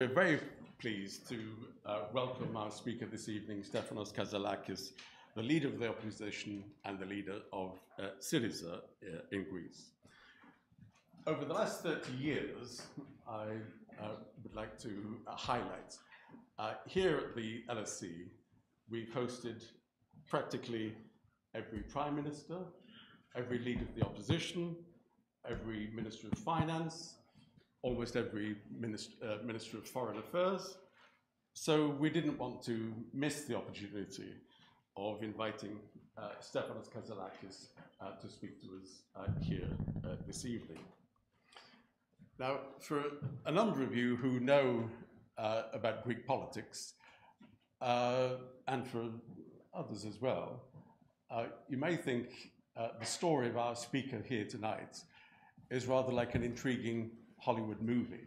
We're very pleased to welcome our speaker this evening, Stéphanos Kazalakis, the leader of the opposition and the leader of Syriza in Greece. Over the last 30 years, I would like to highlight, here at the LSE, we've hosted practically every prime minister, every leader of the opposition, every minister of finance, almost every Minister of Foreign Affairs. So we didn't want to miss the opportunity of inviting Stéphanos Kazalakis to speak to us here this evening. Now, for a number of you who know about Greek politics, and for others as well, you may think the story of our speaker here tonight is rather like an intriguing Hollywood movie.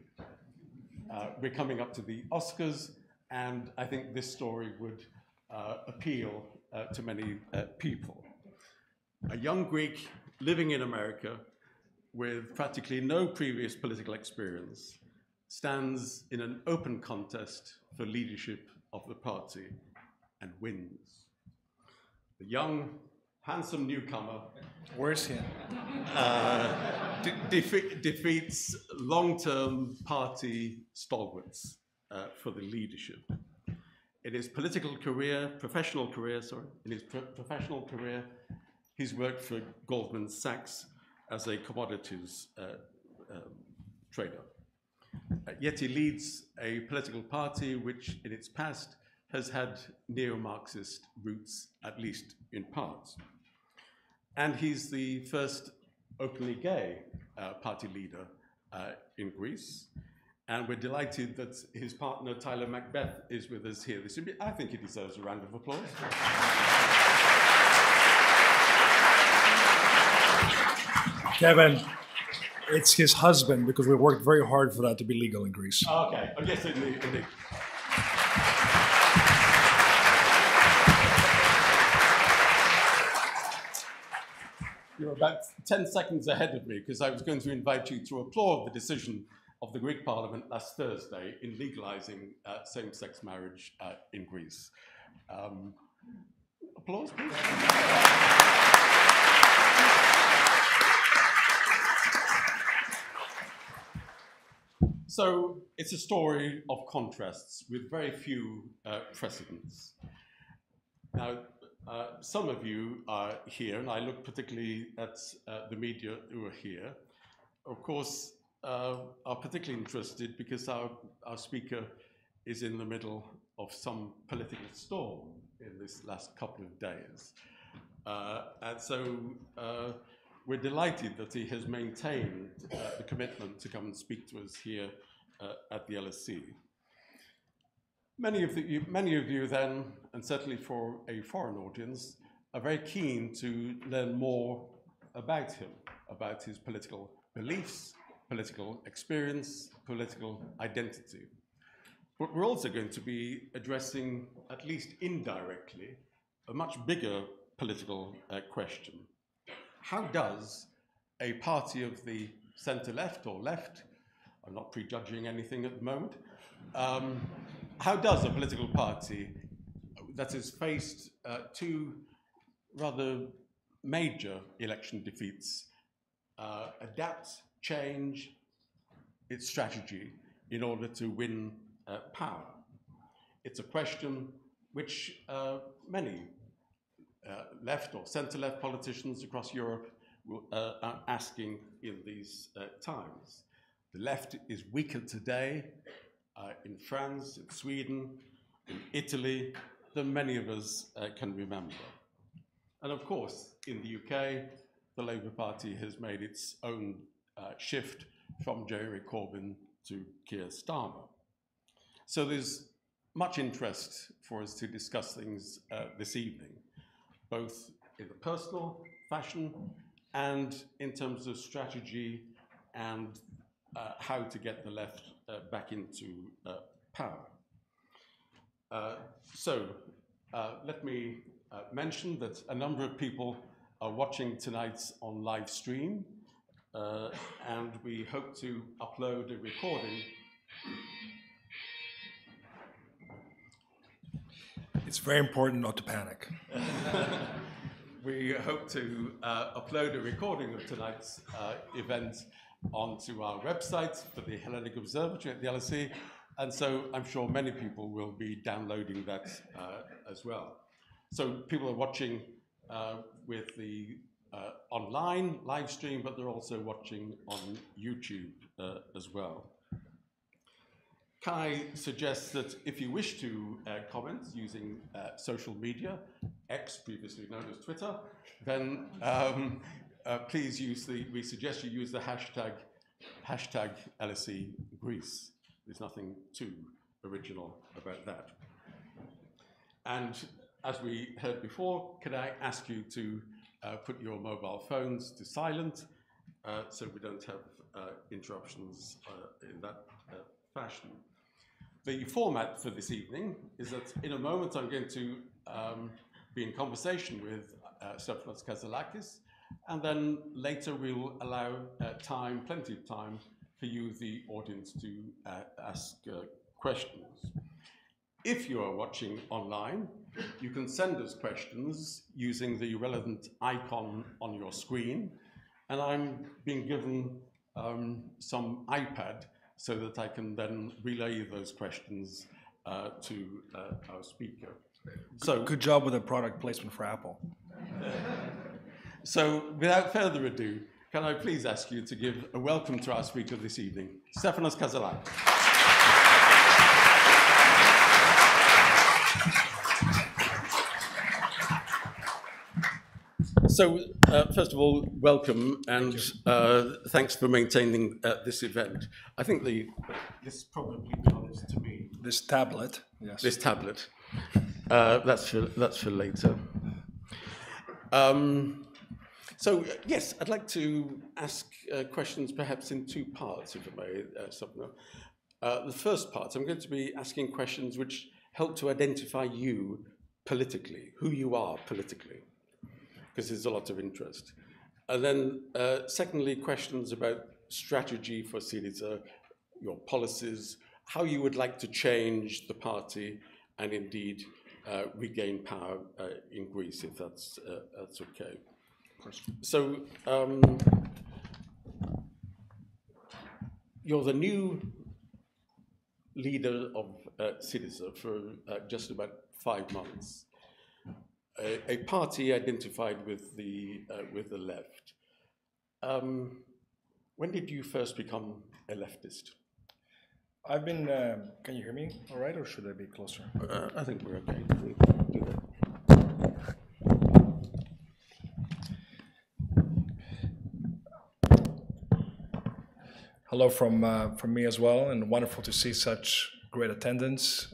We're coming up to the Oscars, and I think this story would appeal to many people. A young Greek living in America with practically no previous political experience stands in an open contest for leadership of the party and wins. The young, handsome newcomer, where's he? Defeats long-term party stalwarts for the leadership. In his professional career, he's worked for Goldman Sachs as a commodities trader. Yet he leads a political party which in its past has had neo-Marxist roots, at least in part. And he's the first openly gay party leader in Greece. And we're delighted that his partner, Tyler Macbeth, is with us here this evening. I think he deserves a round of applause. Kevin, it's his husband, because we worked very hard for that to be legal in Greece. Okay, oh, yes, indeed. You're about 10 seconds ahead of me, because I was going to invite you to applaud the decision of the Greek Parliament last Thursday in legalizing same-sex marriage in Greece. Applause, please. So it's a story of contrasts with very few precedents. Now, some of you are here, and I look particularly at the media who are here, of course, are particularly interested because our speaker is in the middle of some political storm in this last couple of days. And so we're delighted that he has maintained the commitment to come and speak to us here at the LSE. Many of you then, and certainly for a foreign audience, are very keen to learn more about him, about his political beliefs, political experience, political identity. But we're also going to be addressing, at least indirectly, a much bigger political question. How does a party of the centre-left or left, I'm not prejudging anything at the moment, how does a political party that has faced two rather major election defeats adapt, change its strategy in order to win power? It's a question which many left or centre-left politicians across Europe are asking in these times. The left is weaker today in France, in Sweden, in Italy, than many of us can remember. And of course, in the UK, the Labour Party has made its own shift from Jeremy Corbyn to Keir Starmer. So there's much interest for us to discuss things this evening, both in a personal fashion and in terms of strategy and how to get the left back into power. Let me mention that a number of people are watching tonight on live stream, and we hope to upload a recording It's very important not to panic. We hope to upload a recording of tonight's event onto our website for the Hellenic Observatory at the LSE, and so I'm sure many people will be downloading that as well. So people are watching with the online live stream, but they're also watching on YouTube as well. Can I suggest that if you wish to comment using social media, X, previously known as Twitter, then please we suggest you use the hashtag LSE Greece. There's nothing too original about that. And as we heard before, can I ask you to put your mobile phones to silent so we don't have interruptions in that fashion. The format for this evening is that in a moment I'm going to be in conversation with Stéphanos Kazalakis, and then later we'll allow plenty of time for you, the audience, to ask questions. If you are watching online, you can send us questions using the relevant icon on your screen, and I'm being given some iPad so that I can then relay those questions to our speaker. So, good job with the product placement for Apple. So, without further ado, can I please ask you to give a welcome to our speaker this evening, Stéphanos Kazalakis. So, first of all, welcome, and thanks for maintaining this event. I think this probably belongs to me. This tablet, yes. This tablet. That's for later. So, yes, I'd like to ask questions perhaps in two parts, if I may, Stéphanos. The first part, I'm going to be asking questions which help to identify you politically, who you are politically, because there's a lot of interest. And then, secondly, questions about strategy for Syriza, your policies, how you would like to change the party and indeed regain power in Greece, if that's okay. Of course. So, you're the new leader of Syriza for just about 5 months. A party identified with the left. When did you first become a leftist? I've been. Can you hear me all right, or should I be closer? I think we're okay. We do that. Hello from me as well, and wonderful to see such great attendance.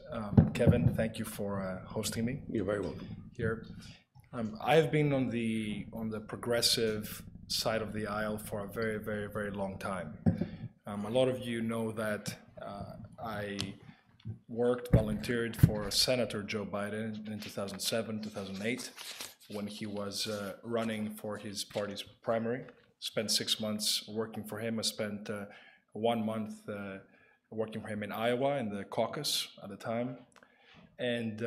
Kevin, thank you for hosting me. You're very welcome. Here, I've been on the progressive side of the aisle for a very, very, very long time. A lot of you know that I volunteered for Senator Joe Biden in 2007, 2008, when he was running for his party's primary. Spent 6 months working for him. I spent 1 month working for him in Iowa in the caucus at the time. And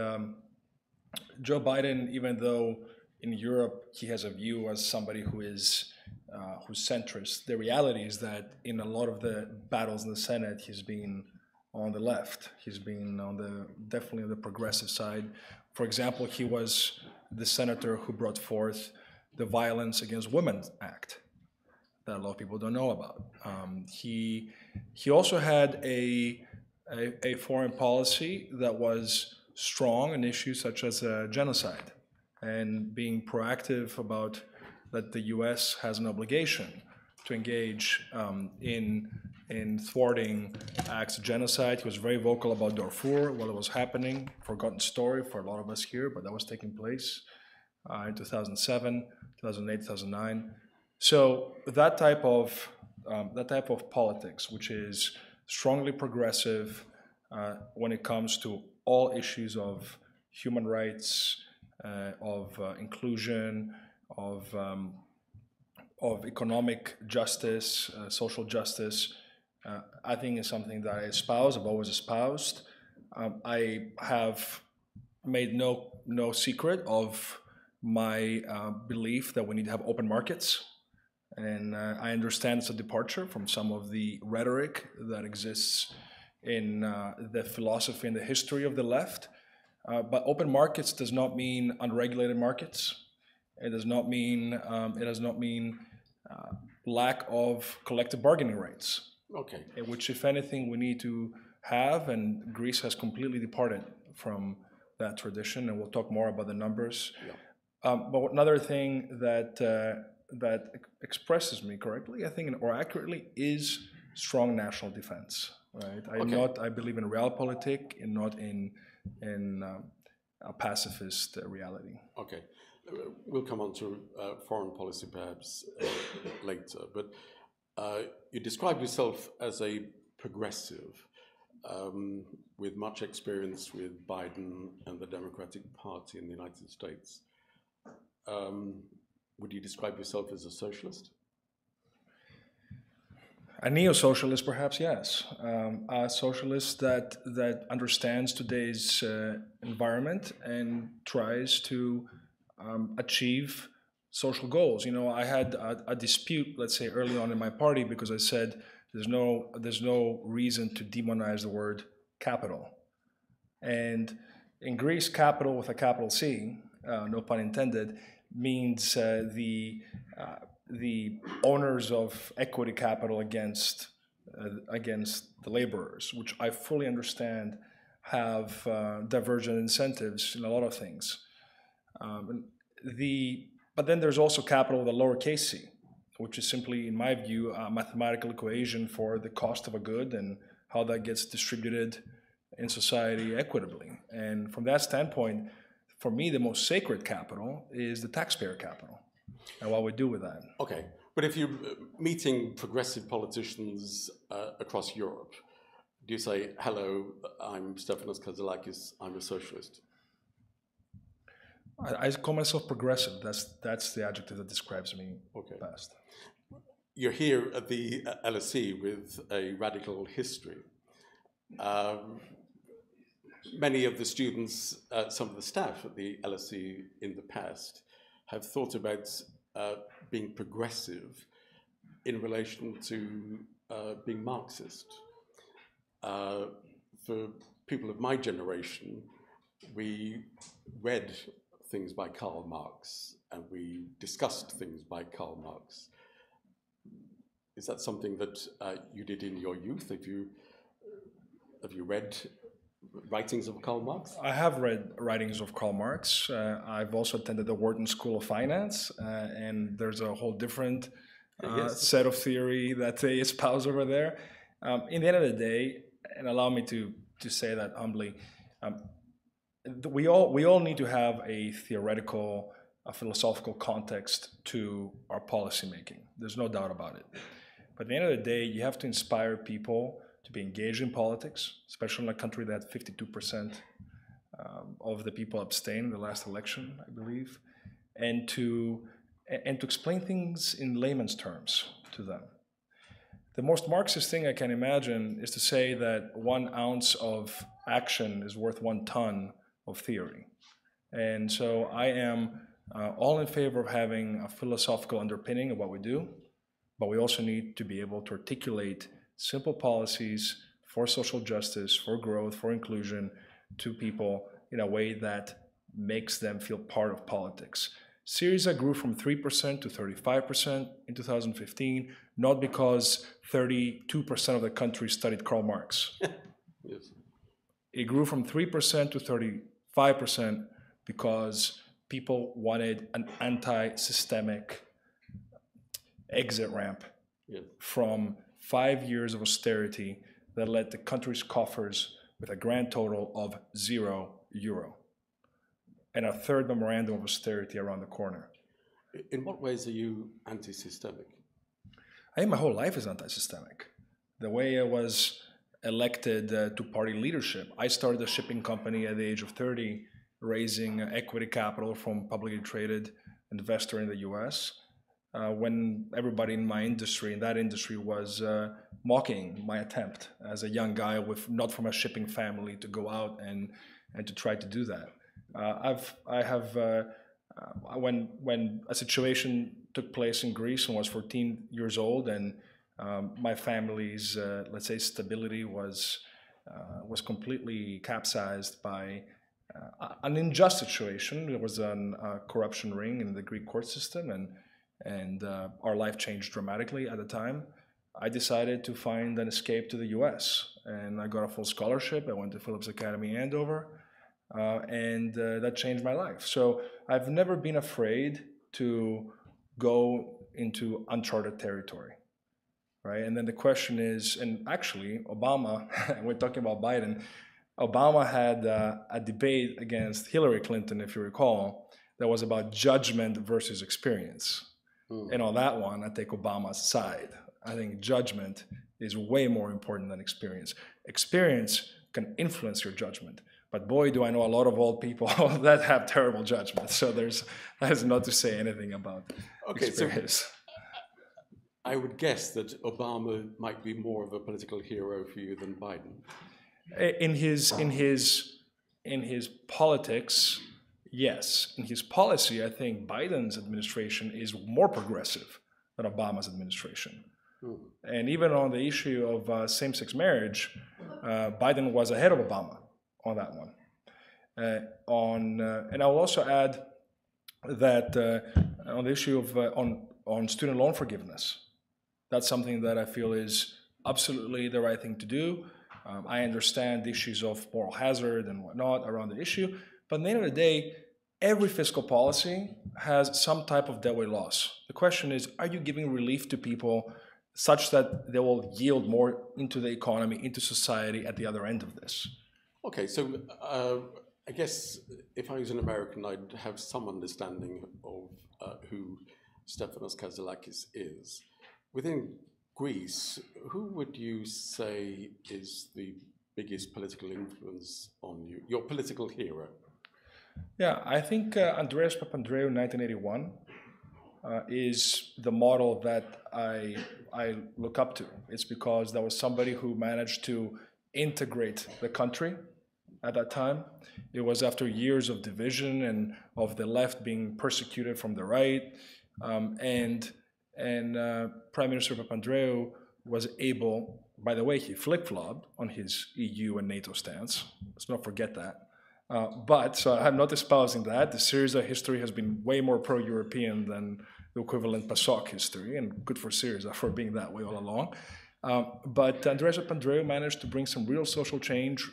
Joe Biden, even though in Europe he has a view as somebody who's centrist, the reality is that in a lot of the battles in the Senate, he's been on the left. He's been definitely on the progressive side. For example, he was the senator who brought forth the Violence Against Women Act that a lot of people don't know about. He also had a foreign policy that was strong on issues such as genocide, and being proactive about that the U.S. has an obligation to engage in thwarting acts of genocide. He was very vocal about Darfur while it was happening. Forgotten story for a lot of us here, but that was taking place in 2007, 2008, 2009. So that type of politics, which is strongly progressive when it comes to all issues of human rights, of inclusion, of economic justice, social justice, I think is something that I espouse. I've always espoused. I have made no secret of my belief that we need to have open markets. And I understand it's a departure from some of the rhetoric that exists in the philosophy and the history of the left. But open markets does not mean unregulated markets. It does not mean lack of collective bargaining rights. Okay. Which, if anything, we need to have, and Greece has completely departed from that tradition, and we'll talk more about the numbers. Yeah. But another thing that expresses me correctly, I think, or accurately, is strong national defense. Right? I believe in realpolitik and not in a pacifist reality. Okay, we'll come on to foreign policy perhaps later. But you describe yourself as a progressive with much experience with Biden and the Democratic Party in the United States. Would you describe yourself as a socialist? A neo-socialist, perhaps, yes. A socialist that understands today's environment and tries to achieve social goals. You know, I had a dispute, let's say, early on in my party because I said there's no reason to demonize the word capital. And in Greece, capital with a capital C, no pun intended, means the owners of equity capital against the laborers, which I fully understand have divergent incentives in a lot of things. But then there's also capital with a lowercase c, which is simply, in my view, a mathematical equation for the cost of a good and how that gets distributed in society equitably. And from that standpoint, for me, the most sacred capital is the taxpayer capital and what we do with that. Okay, but if you're meeting progressive politicians across Europe, do you say, hello, I'm Stéphanos Kασσελάκης, I'm a socialist? I call myself progressive. That's the adjective that describes me best. You're here at the LSE with a radical history. Many of the students, some of the staff at the LSE in the past have thought about being progressive in relation to being Marxist. For people of my generation, we read things by Karl Marx and we discussed things by Karl Marx. Is that something that you did in your youth? Have you read writings of Karl Marx? I have read writings of Karl Marx. I've also attended the Wharton School of Finance, and there's a whole different set of theory that they espouse over there. In the end of the day, and allow me to say that humbly, we all need to have a theoretical, a philosophical context to our policymaking. There's no doubt about it. But at the end of the day, you have to inspire people to be engaged in politics, especially in a country that 52% of the people abstained in the last election, I believe, and to explain things in layman's terms to them. The most Marxist thing I can imagine is to say that 1 ounce of action is worth 1 ton of theory. And so I am all in favor of having a philosophical underpinning of what we do, but we also need to be able to articulate simple policies for social justice, for growth, for inclusion to people in a way that makes them feel part of politics. Syriza grew from 3% to 35% in 2015, not because 32% of the country studied Karl Marx. Yes. It grew from 3% to 35% because people wanted an anti-systemic exit ramp from 5 years of austerity that led the country's coffers with a grand total of €0 and a third memorandum of austerity around the corner. In what ways are you anti-systemic? I think my whole life is anti-systemic. The way I was elected to party leadership, I started a shipping company at the age of 30, raising equity capital from publicly traded investor in the US, when everybody in my industry, in that industry, was mocking my attempt as a young guy with not from a shipping family to go out and to try to do that. When a situation took place in Greece when I was 14 years old, and my family's, let's say, stability was completely capsized by an unjust situation. There was a corruption ring in the Greek court system, and our life changed dramatically at the time. I decided to find an escape to the US, and I got a full scholarship. I went to Phillips Academy Andover, and that changed my life. So I've never been afraid to go into uncharted territory, right? And then the question is, and actually Obama, we're talking about Biden, Obama had a debate against Hillary Clinton, if you recall, that was about judgment versus experience. And on that one, I take Obama's side. I think judgment is way more important than experience. Experience can influence your judgment, but boy, do I know a lot of old people that have terrible judgment. So that is not to say anything about experience. So I would guess that Obama might be more of a political hero for you than Biden. In his politics, yes. In his policy, I think Biden's administration is more progressive than Obama's administration. And even on the issue of same-sex marriage, Biden was ahead of Obama on that one. And I will also add that on the issue of on student loan forgiveness, that's something that I feel is absolutely the right thing to do. I understand the issues of moral hazard and whatnot around the issue, but at the end of the day, every fiscal policy has some type of deadweight loss. The question is, are you giving relief to people such that they will yield more into the economy, into society at the other end of this? Okay, so I guess if I was an American, I'd have some understanding of who Stéphanos Kασσελάκης is. Within Greece, who would you say is the biggest political influence on you, your political hero? Yeah, I think Andreas Papandreou in 1981 is the model that I look up to. It's because that was somebody who managed to integrate the country at that time. It was after years of division and of the left being persecuted from the right, and Prime Minister Papandreou was able, by the way, he flip-flopped on his EU and NATO stance. Let's not forget that. So I'm not espousing that. The Syriza history has been way more pro-European than the equivalent PASOK history, and good for Syriza for being that way all along. But Andreas Papandreou managed to bring some real social change,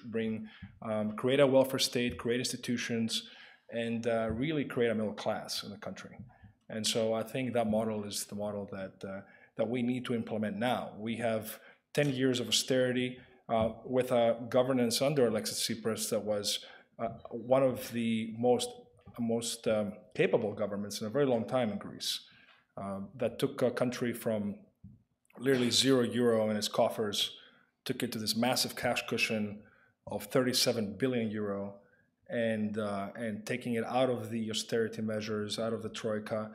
create a welfare state, create institutions, and really create a middle class in the country. And so I think that model is the model that we need to implement now. We have 10 years of austerity with a governance under Alexis Tsipras that was one of the most capable governments in a very long time in Greece, that took a country from literally €0 in its coffers, took it to this massive cash cushion of 37 billion euro, and taking it out of the austerity measures, out of the troika,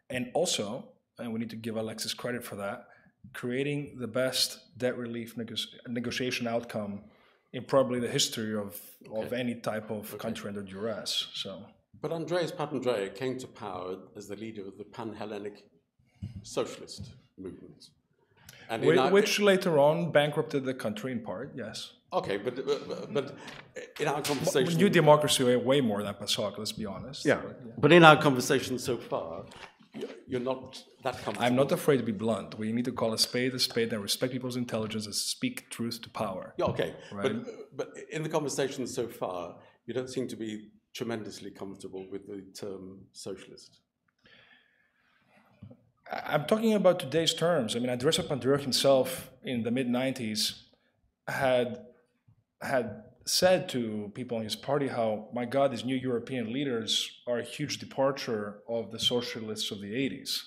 and also, and we need to give Alexis credit for that, creating the best debt relief negotiation outcome in probably the history of any type of country under duress. So, but Andreas Papandreou came to power as the leader of the Pan-Hellenic Socialist movement, and which later on bankrupted the country in part. Yes. Okay, but in our conversation, New Democracy way more than PASOK. Let's be honest. Yeah, but in our conversation so far, you're not that comfortable. I'm not afraid to be blunt. We need to call a spade and respect people's intelligence and speak truth to power. Yeah, okay. Right? But in the conversation so far, you don't seem to be tremendously comfortable with the term socialist. I'm talking about today's terms. I mean, Andreas Papandreou himself in the mid-90s had said to people in his party how, my God, these new European leaders are a huge departure of the socialists of the 80s.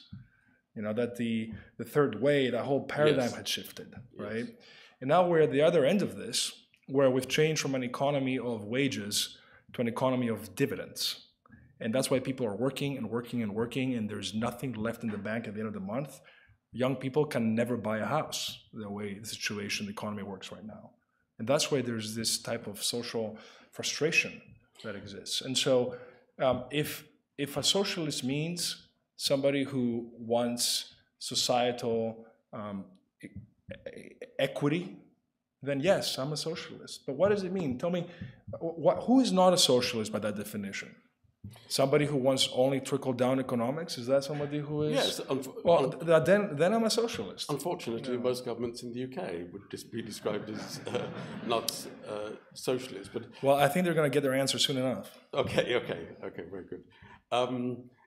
You know, that the third way, the whole paradigm had shifted, right? Yes. And now we're at the other end of this, where we've changed from an economy of wages to an economy of dividends. And that's why people are working and working and working, and there's nothing left in the bank at the end of the month. Young people can never buy a house the way the situation, the economy works right now. And that's why there's this type of social frustration that exists. And so if a socialist means somebody who wants societal equity, then yes, I'm a socialist. But what does it mean? Tell me, who is not a socialist by that definition? Somebody who wants only trickle-down economics? Is that somebody who is? Yes. Well, then I'm a socialist. Unfortunately, most governments in the UK would just be described as not socialist. But well, I think they're going to get their answer soon enough. Okay, very good.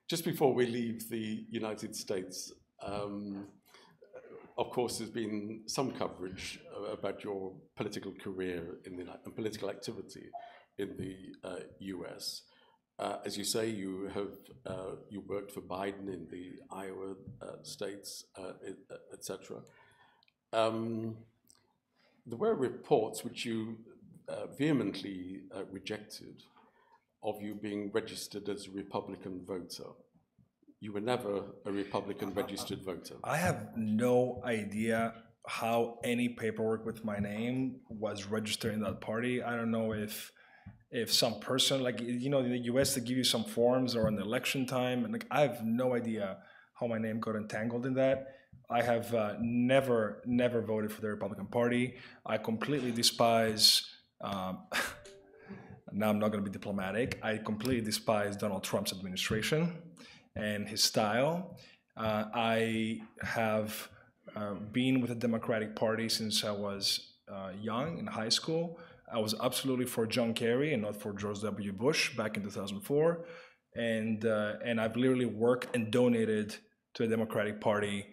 Just before we leave the United States, of course, there's been some coverage about your political career and political activity in the US. As you say, you worked for Biden in the Iowa states, etc. There were reports which you vehemently rejected of you being registered as a Republican voter. You were never a Republican registered voter. I have no idea how any paperwork with my name was registered in that party. I don't know if some person, like, you know, in the US, they give you some forms or an election time, and like, I have no idea how my name got entangled in that. I have never voted for the Republican Party. I completely despise, now I'm not going to be diplomatic, I completely despise Donald Trump's administration and his style. I have been with the Democratic Party since I was young, in high school. I was absolutely for John Kerry and not for George W. Bush back in 2004. And I've literally worked and donated to the Democratic Party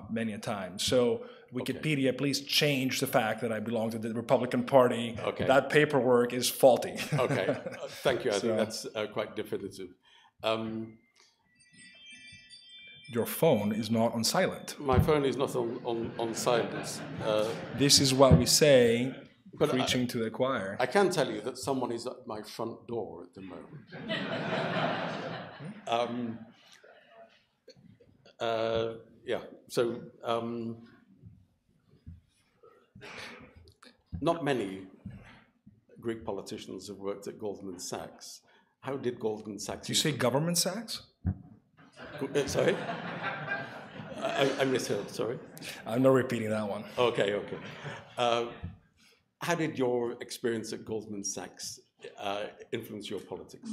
many a time. So Wikipedia, okay, please change the fact that I belong to the Republican Party. Okay. That paperwork is faulty. Okay, thank you. I think that's quite definitive. Your phone is not on silent. My phone is not on silence. This is what we say, preaching to the choir. I can tell you that someone is at my front door at the moment. Yeah, so not many Greek politicians have worked at Goldman Sachs. How did Goldman Sachs... Did you say Government Sachs? Sorry? I misheard, sorry. I'm not repeating that one. Okay. How did your experience at Goldman Sachs influence your politics?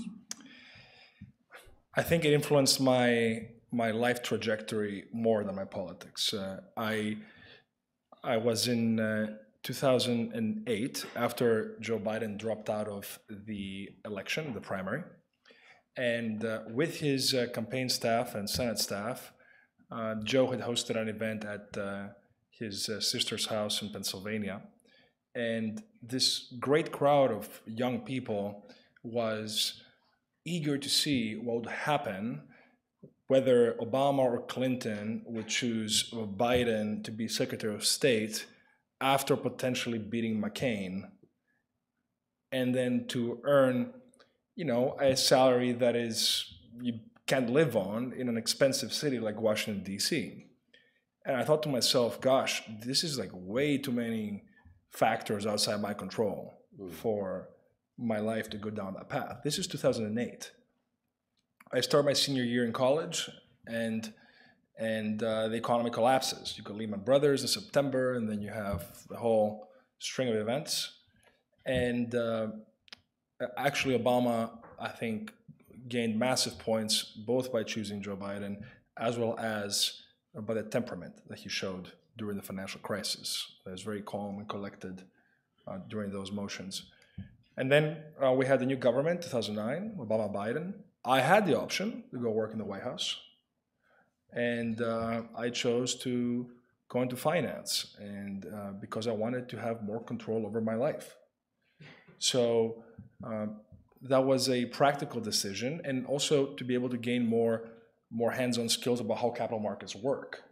I think it influenced my life trajectory more than my politics. I was in 2008, after Joe Biden dropped out of the election, the primary, and with his campaign staff and Senate staff, Joe had hosted an event at his sister's house in Pennsylvania. And this great crowd of young people was eager to see what would happen whether Obama or Clinton would choose Biden to be Secretary of State after potentially beating McCain, and then to earn, you know, a salary that you can't live on in an expensive city like Washington, D.C. And I thought to myself, gosh, this is like way too many factors outside my control for my life to go down that path. This is 2008. I start my senior year in college, and the economy collapses. You got Lehman Brothers in September, and then you have the whole string of events. And actually, Obama, I think, gained massive points both by choosing Joe Biden as well as by the temperament that he showed during the financial crisis. He was very calm and collected during those motions. And then we had the new government, 2009, Obama-Biden. I had the option to go work in the White House, and I chose to go into finance, and because I wanted to have more control over my life. So that was a practical decision, and also to be able to gain more hands-on skills about how capital markets work.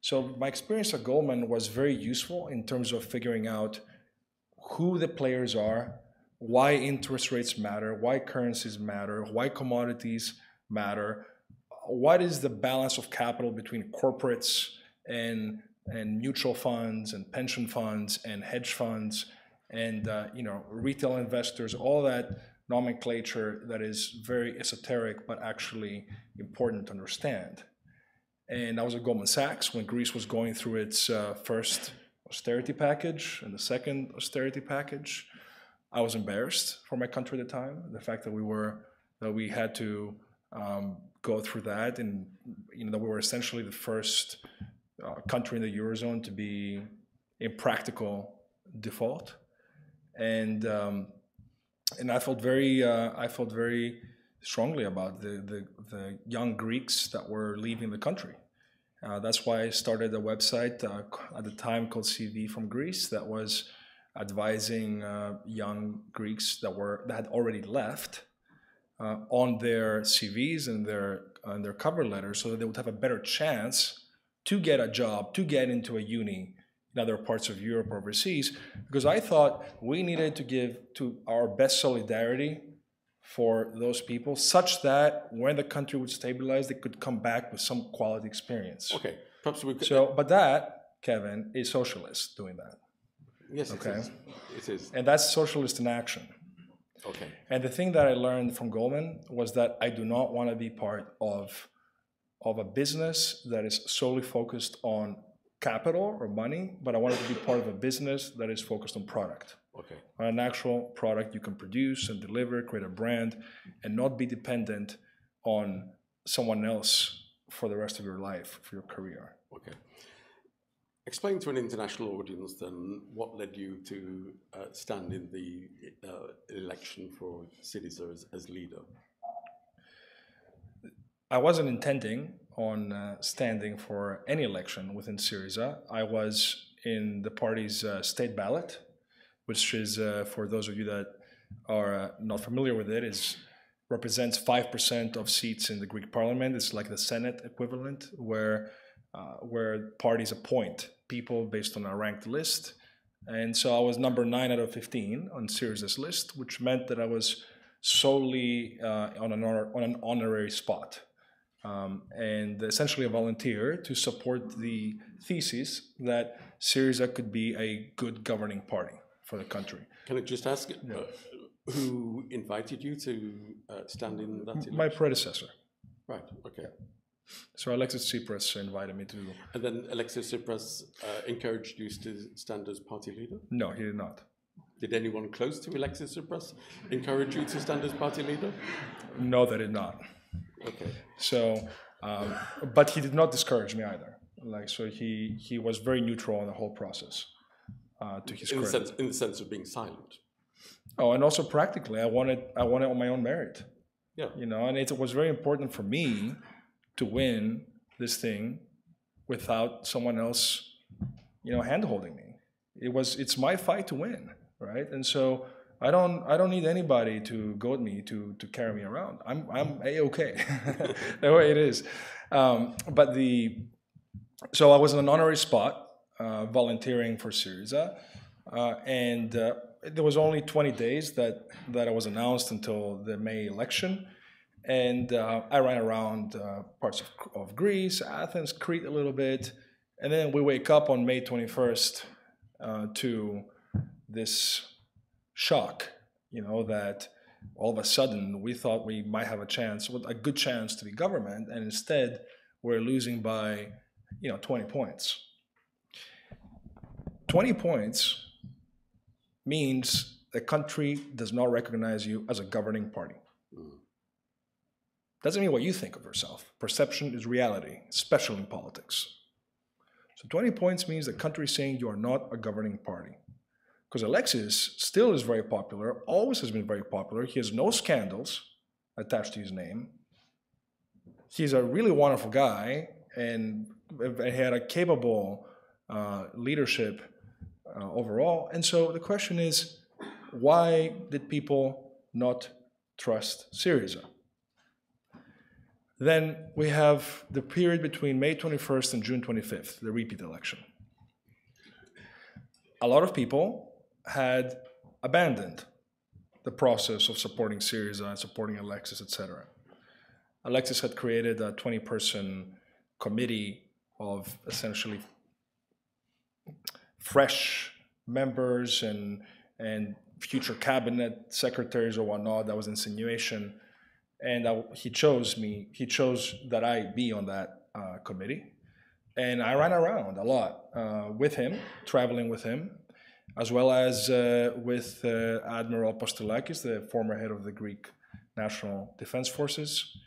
So my experience at Goldman was very useful in terms of figuring out who the players are, why interest rates matter, why currencies matter, why commodities matter, what is the balance of capital between corporates and mutual funds and pension funds and hedge funds and retail investors. All that nomenclature that is very esoteric but actually important to understand. And I was at Goldman Sachs when Greece was going through its first austerity package and the second austerity package. I was embarrassed for my country at the time, the fact that we had to go through that, and that we were essentially the first country in the Eurozone to be in practical default. And I felt very strongly about the young Greeks that were leaving the country. That's why I started a website at the time called CV from Greece that was advising young Greeks that had already left on their CVs and their cover letters, so that they would have a better chance to get a job, to get into a uni in other parts of Europe or overseas, because I thought we needed to give to our best solidarity for those people, such that when the country would stabilize, they could come back with some quality experience. Okay, perhaps we could... But that, Kevin, is socialist doing that. Yes, okay? It is. And that's socialist in action. Okay. And the thing that I learned from Goldman was that I do not want to be part of a business that is solely focused on capital or money, but I wanted to be part of a business that is focused on product. Okay. On an actual product you can produce and deliver, create a brand, and not be dependent on someone else for the rest of your life, for your career. Okay. Explain to an international audience then what led you to stand in the election for Syriza as leader. I wasn't intending on standing for any election within Syriza. I was in the party's state ballot, which is, for those of you that are not familiar with it, represents 5% of seats in the Greek parliament. It's like the Senate equivalent, where parties appoint people based on a ranked list. And so I was number 9 out of 15 on Syriza's list, which meant that I was solely on an honorary spot. And essentially a volunteer to support the thesis that Syriza could be a good governing party for the country. Can I just ask, who invited you to stand in that election? My predecessor. Right, okay. So Alexis Tsipras invited me to... And then Alexis Tsipras encouraged you to stand as party leader? No, he did not. Did anyone close to Alexis Tsipras encourage you to stand as party leader? No, they did not. Okay. So, but he did not discourage me either. So he was very neutral in the whole process. To his credit. In the sense of being silent. Oh, and also practically, I wanted on my own merit. Yeah. And it was very important for me to win this thing without someone else, hand-holding me. It's my fight to win, right? And so I don't need anybody to goad me to carry me around. I'm A-okay, the way it is. So I was in an honorary spot, volunteering for Syriza, and there was only 20 days that I was announced until the May election, and I ran around parts of Greece, Athens, Crete a little bit, and then we wake up on May 21st to this shock, that all of a sudden we thought we might have a good chance to be government, and instead we're losing by 20 points. 20 points means the country does not recognize you as a governing party. Doesn't mean what you think of yourself. Perception is reality, especially in politics. So 20 points means the country is saying you are not a governing party. Because Alexis still is very popular, always has been very popular. He has no scandals attached to his name. He's a really wonderful guy, and he had a capable leadership overall. And so the question is, why did people not trust Syriza? Then we have the period between May 21st and June 25th, the repeat election. A lot of people had abandoned the process of supporting Syriza and supporting Alexis, etc. Alexis had created a 20-person committee of essentially fresh members and future cabinet secretaries or whatnot. That was insinuation. And he chose me. He chose that I be on that committee. And I ran around a lot with him, traveling with him, as well as with Admiral Kασσελάκης, the former head of the Greek National Defense Forces.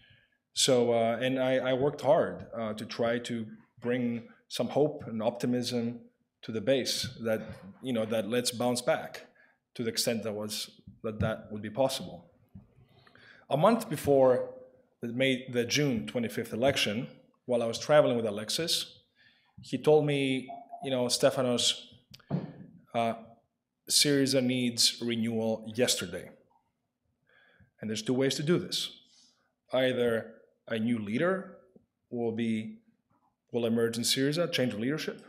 So, and I worked hard to try to bring some hope and optimism to the base that, you know, that let's bounce back to the extent that would be possible. A month before the June 25th election, while I was traveling with Alexis, he told me, you know, Stéphanos, Syriza needs renewal yesterday. And there's two ways to do this. Either a new leader will emerge in Syriza, change of leadership,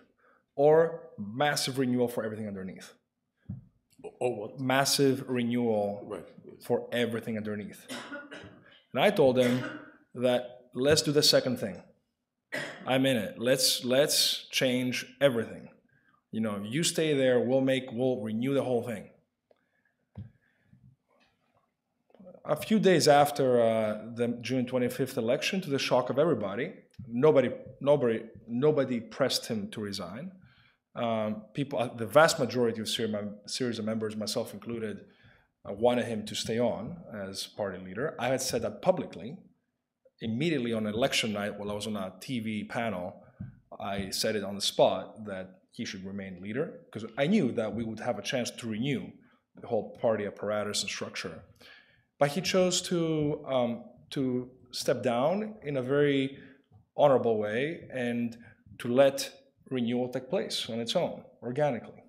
or massive renewal for everything underneath. Or what? Massive renewal for everything underneath. And I told him that let's do the second thing. I'm in it. Let's change everything. You know, you stay there, we'll renew the whole thing. A few days after the June 25th election, to the shock of everybody, nobody pressed him to resign. The vast majority of Syriza members, myself included, wanted him to stay on as party leader. I had said that publicly. Immediately on election night, while I was on a TV panel, I said it on the spot that he should remain leader, because I knew that we would have a chance to renew the whole party apparatus and structure. But he chose to step down in a very honorable way and to let renewal take place on its own, organically.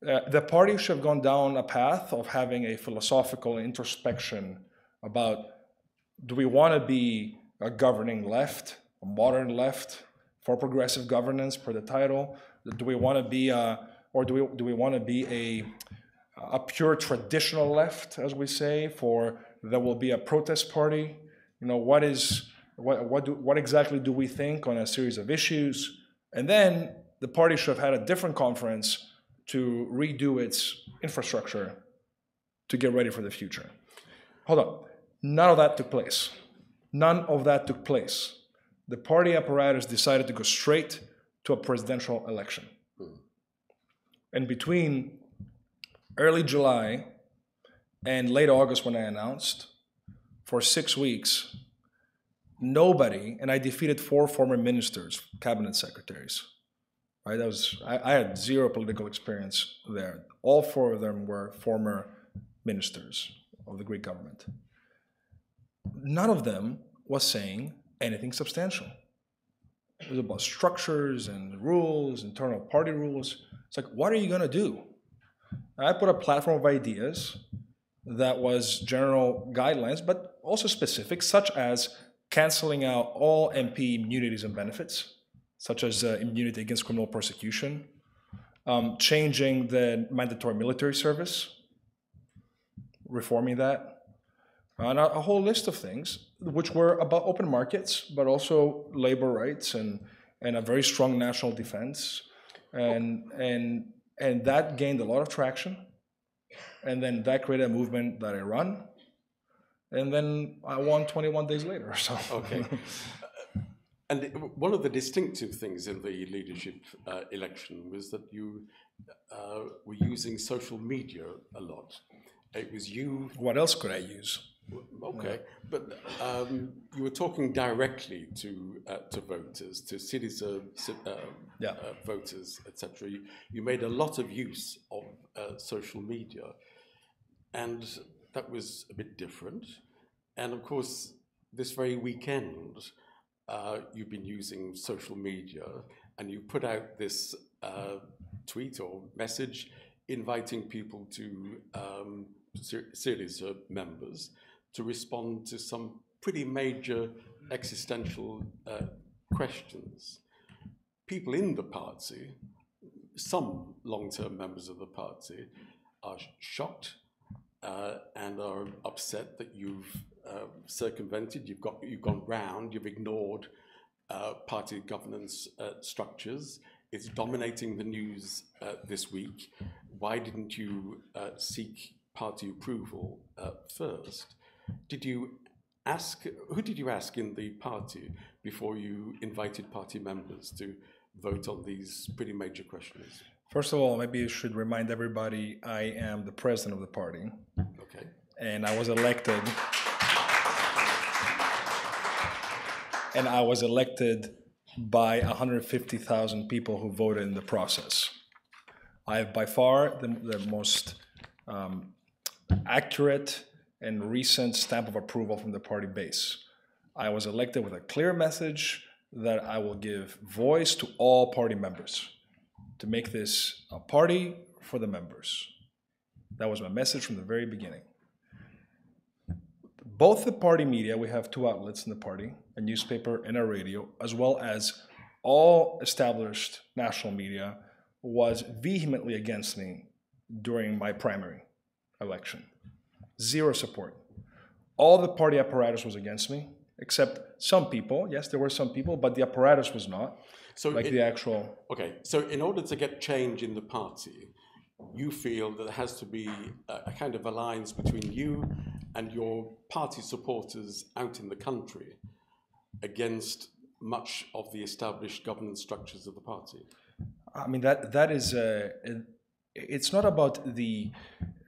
The party should have gone down a path of having a philosophical introspection about, do we want to be a governing left, a modern left, for progressive governance per the title? Do we want to be do we want to be a pure traditional left, as we say, for there will be a protest party? You know, what exactly do we think on a series of issues? And then the party should have had a different conference to redo its infrastructure to get ready for the future. Hold on. None of that took place. None of that took place. The party apparatus decided to go straight to a presidential election. And between early July and late August, when I announced, for 6 weeks, nobody, and I defeated 4 former ministers, cabinet secretaries. Right? I had zero political experience there. All 4 of them were former ministers of the Greek government. None of them was saying anything substantial. It was about structures and rules, internal party rules. It's like, what are you going to do? And I put a platform of ideas that was general guidelines, but also specific, such as canceling out all MP immunities and benefits, such as immunity against criminal persecution, changing the mandatory military service, reforming that, and a whole list of things which were about open markets, but also labor rights and a very strong national defense. And that gained a lot of traction. And then that created a movement that I run. And then I won 21 days later. So. Okay. And one of the distinctive things in the leadership election was that you were using social media a lot. It was you. What else could I use? Okay, but you were talking directly to voters, to Syriza voters, etc. You made a lot of use of social media, and that was a bit different. And of course, this very weekend, you've been using social media, and you put out this tweet or message inviting people to Syriza members to respond to some pretty major existential questions. People in the party, some long-term members of the party, are shocked and are upset that you've circumvented, you've gone round, you've ignored party governance structures, It's dominating the news this week. Why didn't you seek party approval first? Who did you ask in the party before you invited party members to vote on these pretty major questions? First of all, maybe you should remind everybody I am the president of the party. Okay. And I was elected. And I was elected by 150,000 people who voted in the process. I have by far the most accurate and recent stamp of approval from the party base. I was elected with a clear message that I will give voice to all party members, to make this a party for the members. That was my message from the very beginning. Both the party media, we have two outlets in the party, a newspaper and a radio, as well as all established national media, was vehemently against me during my primary election. Zero support. All the party apparatus was against me, except some people. Yes, there were some people, but the apparatus was not. So the actual... Okay, so in order to get change in the party, you feel that there has to be a kind of alliance between you and your party supporters out in the country against much of the established governance structures of the party. I mean, that is... it's not about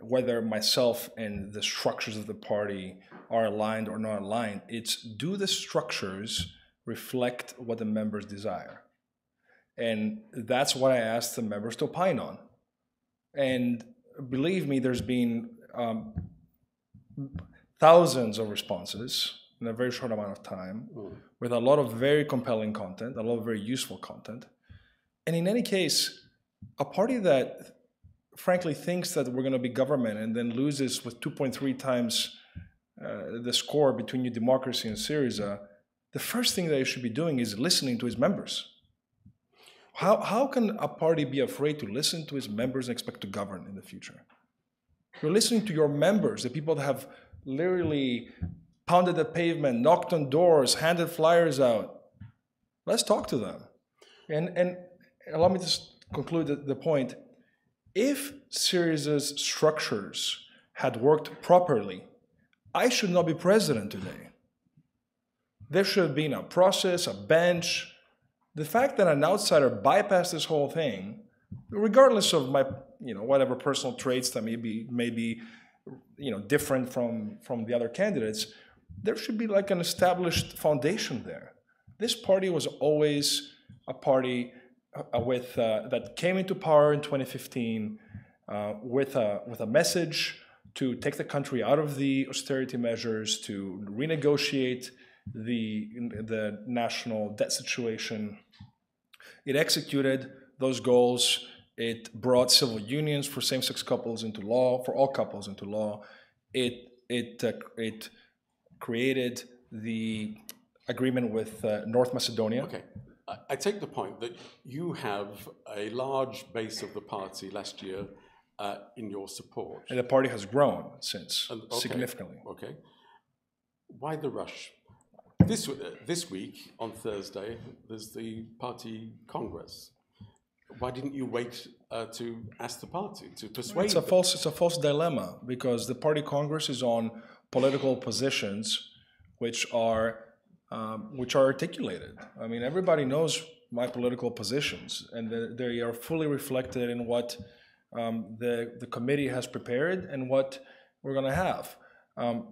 whether myself and the structures of the party are aligned or not aligned. It's, do the structures reflect what the members desire? And that's what I asked the members to opine on. And believe me, there's been thousands of responses in a very short amount of time, with a lot of very compelling content, a lot of very useful content. And in any case, a party that frankly thinks that we're going to be government and then loses with 2.3 times the score between New Democracy and Syriza, the first thing that you should be doing is listening to its members. How can a party be afraid to listen to its members and expect to govern in the future? You're listening to your members, the people that have literally pounded the pavement, knocked on doors, handed flyers out. Let's talk to them. And allow me to conclude the point. If Syriza's structures had worked properly, I should not be president today. There should have been a process, a bench. The fact that an outsider bypassed this whole thing, regardless of my, whatever personal traits that may be different from the other candidates, there should be like an established foundation there. This party was always a party that came into power in 2015 with a message to take the country out of the austerity measures, to renegotiate the national debt situation. It executed those goals. It brought civil unions for same-sex couples into law, for all couples into law. It created the agreement with North Macedonia. Okay. I take the point that you have a large base of the party last year in your support. And the party has grown since, significantly. Okay. Why the rush? This week, on Thursday, there's the party congress. Why didn't you wait to ask the party, to persuade them? It's a false dilemma, because the party congress is on political positions which are articulated. I mean, everybody knows my political positions, and they are fully reflected in what the committee has prepared and what we're going to have.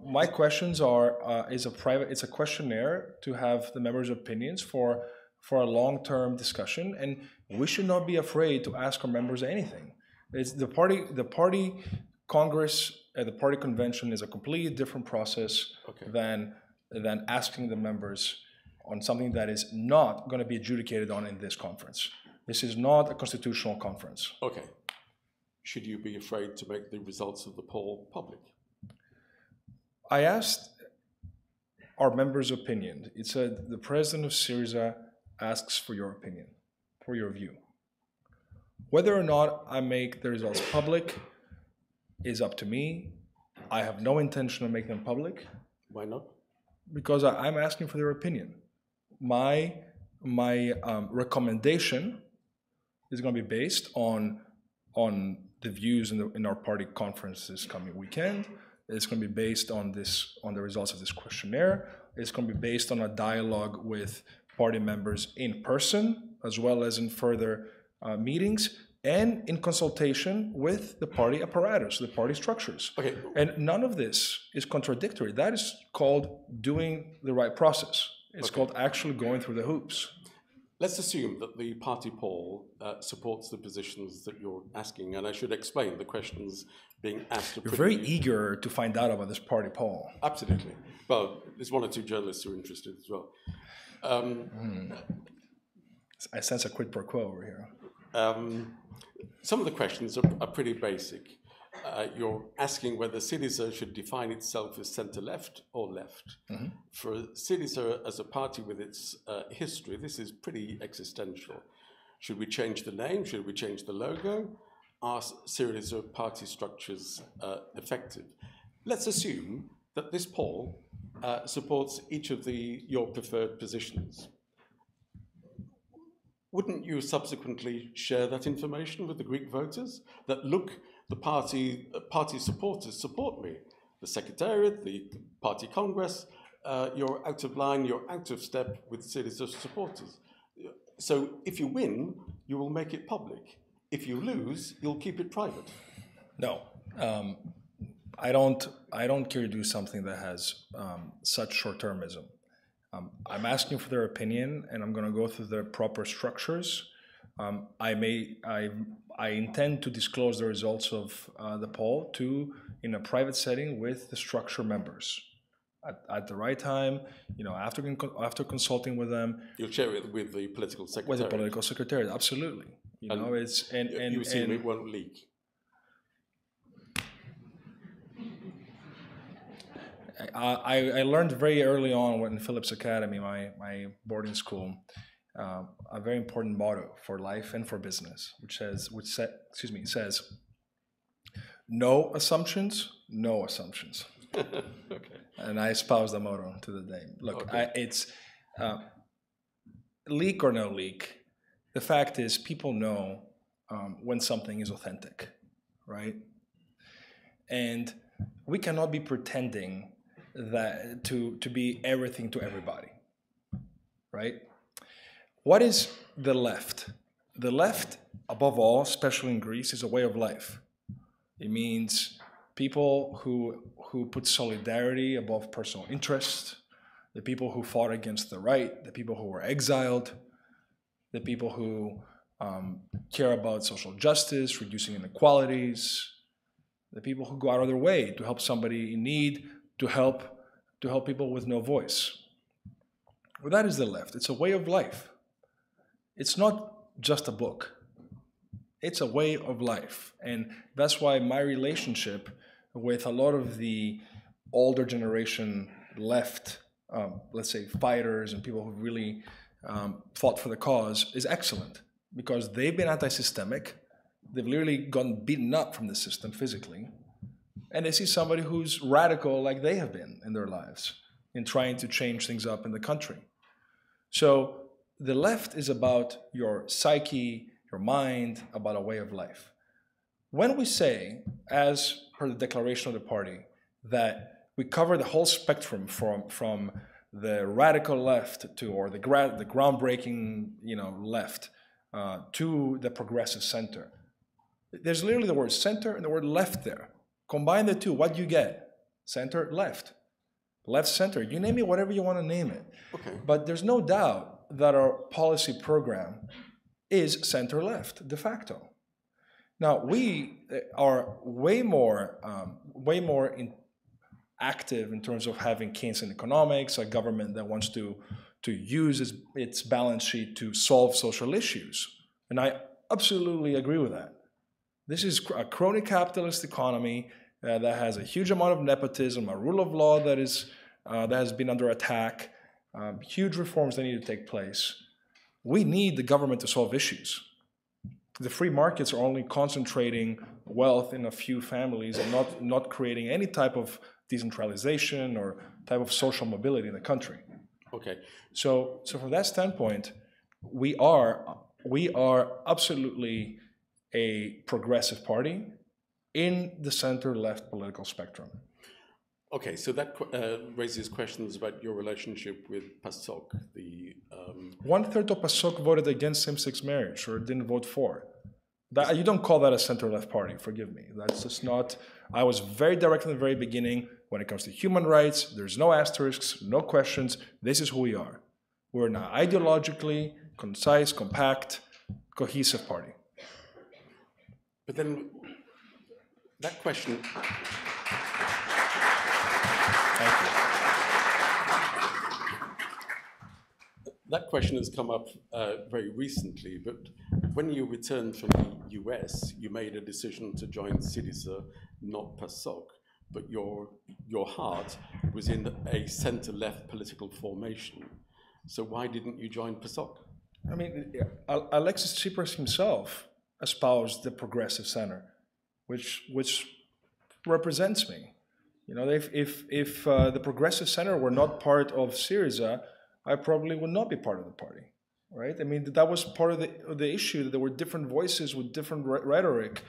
My questions it's a questionnaire to have the members' opinions for a long-term discussion, and we should not be afraid to ask our members anything. It's the party congress and the party convention is a completely different process than asking the members on something that is not going to be adjudicated on in this conference. This is not a constitutional conference. Okay. Should you be afraid to make the results of the poll public? I asked our members' opinion. It said, the president of Syriza asks for your opinion, for your view. Whether or not I make the results public is up to me. I have no intention of making them public. Why not? Because I'm asking for their opinion. My recommendation is going to be based on the views in our party conference this coming weekend. It's going to be based on the results of this questionnaire. It's going to be based on a dialogue with party members in person, as well as in further meetings, and in consultation with the party apparatus, the party structures. Okay. And none of this is contradictory. That is called doing the right process. It's called actually going through the hoops. Let's assume that the party poll supports the positions that you're asking, and I should explain the questions being asked. You're very eager to find out about this party poll. Absolutely. Well, there's one or two journalists who are interested as well. I sense a quid pro quo over here. Some of the questions are pretty basic. You're asking whether Syriza should define itself as centre-left or left. Mm-hmm. For Syriza as a party with its history, this is pretty existential. Should we change the name? Should we change the logo? Are Syriza party structures effective? Let's assume that this poll supports each of your preferred positions. Wouldn't you subsequently share that information with the Greek voters? That, look, the party supporters support me. The Secretariat, the Party Congress, you're out of line, you're out of step with Syriza supporters. So if you win, you will make it public. If you lose, you'll keep it private. No, I don't care to do something that has such short-termism. I'm asking for their opinion, and I'm going to go through the proper structures. I intend to disclose the results of the poll in a private setting with the structure members at the right time. After consulting with them. You'll share it with the political secretary. With the political secretary, absolutely. You assume it won't leak. I learned very early on in Phillips Academy, my boarding school, a very important motto for life and for business, which says, no assumptions, no assumptions. Okay. And I espouse the motto to the day. Look, okay. It's leak or no leak. The fact is, people know when something is authentic, right? And we cannot be pretending that to be everything to everybody, right? What is the left? The left, above all, especially in Greece, is a way of life. It means people who put solidarity above personal interest, the people who fought against the right, the people who were exiled, the people who care about social justice, reducing inequalities, the people who go out of their way to help somebody in need, to help people with no voice. Well, that is the left. It's a way of life. It's not just a book. It's a way of life. And that's why my relationship with a lot of the older generation left, let's say fighters and people who really fought for the cause is excellent, because they've been anti-systemic. They've literally gotten beaten up from the system physically. And they see somebody who's radical like they have been in their lives in trying to change things up in the country. So the left is about your psyche, your mind, about a way of life. When we say, as per the declaration of the party, that we cover the whole spectrum from the radical left or the groundbreaking left to the progressive center, there's literally the word center and the word left there. Combine the two, what do you get? Center, left. Left, center. You name it whatever you want to name it. Okay. But there's no doubt that our policy program is center-left, de facto. Now, we are way more active in terms of having Keynesian economics, a government that wants to use its balance sheet to solve social issues. And I absolutely agree with that. This is a crony capitalist economy that has a huge amount of nepotism, a rule of law that has been under attack, huge reforms that need to take place. We need the government to solve issues. The free markets are only concentrating wealth in a few families and not creating any type of decentralization or type of social mobility in the country. Okay. So from that standpoint, we are We are absolutely a progressive party in the center-left political spectrum. Okay, so that raises questions about your relationship with PASOK. The 1/3 of PASOK voted against same-sex marriage or didn't vote for. That, you don't call that a center-left party, forgive me. That's just not... I was very direct in the very beginning. When it comes to human rights, there's no asterisks, no questions. This is who we are. We're an ideologically concise, compact, cohesive party. But then that question... Thank you. That question has come up very recently, but when you returned from the US, you made a decision to join Syriza, not PASOK, but your heart was in a center-left political formation. So why didn't you join PASOK? I mean, Alexis Tsipras himself espoused the progressive center, which represents me. You know, if the progressive center were not part of Syriza, I probably would not be part of the party, right? I mean, that was part of the issue, that there were different voices with different rhetoric